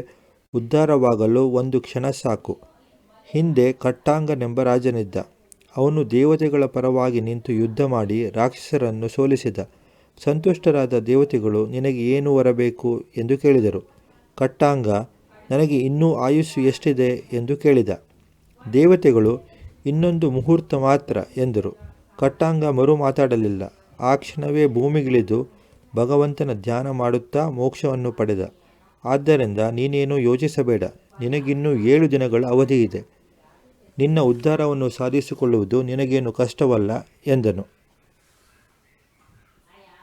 ಉದ್ಧಾರವಾಗಲು ಒಂದು ಕ್ಷಣ ಸಾಕು. ಹಿಂದೆ ಕಟ್ಟಾಂಗನೆಂಬ ರಾಜನಿದ್ದ. ಅವನು ದೇವತೆಗಳ ಪರವಾಗಿ ನಿಂತು ಯುದ್ಧ ಮಾಡಿ ರಾಕ್ಷಸರನ್ನು ಸೋಲಿಸಿದ. ಸಂತುಷ್ಟರಾದ ದೇವತೆಗಳು, ನಿನಗೆ ಏನು ವರಬೇಕು ಎಂದು ಕೇಳಿದರು. ಕಟ್ಟಾಂಗ, ನನಗೆ ಇನ್ನೂ ಆಯುಸ್ಸು ಎಷ್ಟಿದೆ ಎಂದು ಕೇಳಿದ. ದೇವತೆಗಳು, ಇನ್ನೊಂದು ಮುಹೂರ್ತ ಮಾತ್ರ ಎಂದರು. ಕಟ್ಟಾಂಗ ಮರು ಮಾತಾಡಲಿಲ್ಲ. ಆ ಕ್ಷಣವೇ ಭೂಮಿಗಿಳಿದು ಭಗವಂತನ ಧ್ಯಾನ ಮಾಡುತ್ತಾ ಮೋಕ್ಷವನ್ನು ಪಡೆದ. ಆದ್ದರಿಂದ ನೀನೇನು ಯೋಚಿಸಬೇಡ, ನಿನಗಿನ್ನೂ 7 ದಿನಗಳ ಅವಧಿಯಿದೆ. ನಿನ್ನ ಉದ್ಧಾರವನ್ನು ಸಾಧಿಸಿಕೊಳ್ಳುವುದು ನಿನಗೇನು ಕಷ್ಟವಲ್ಲ ಎಂದನು.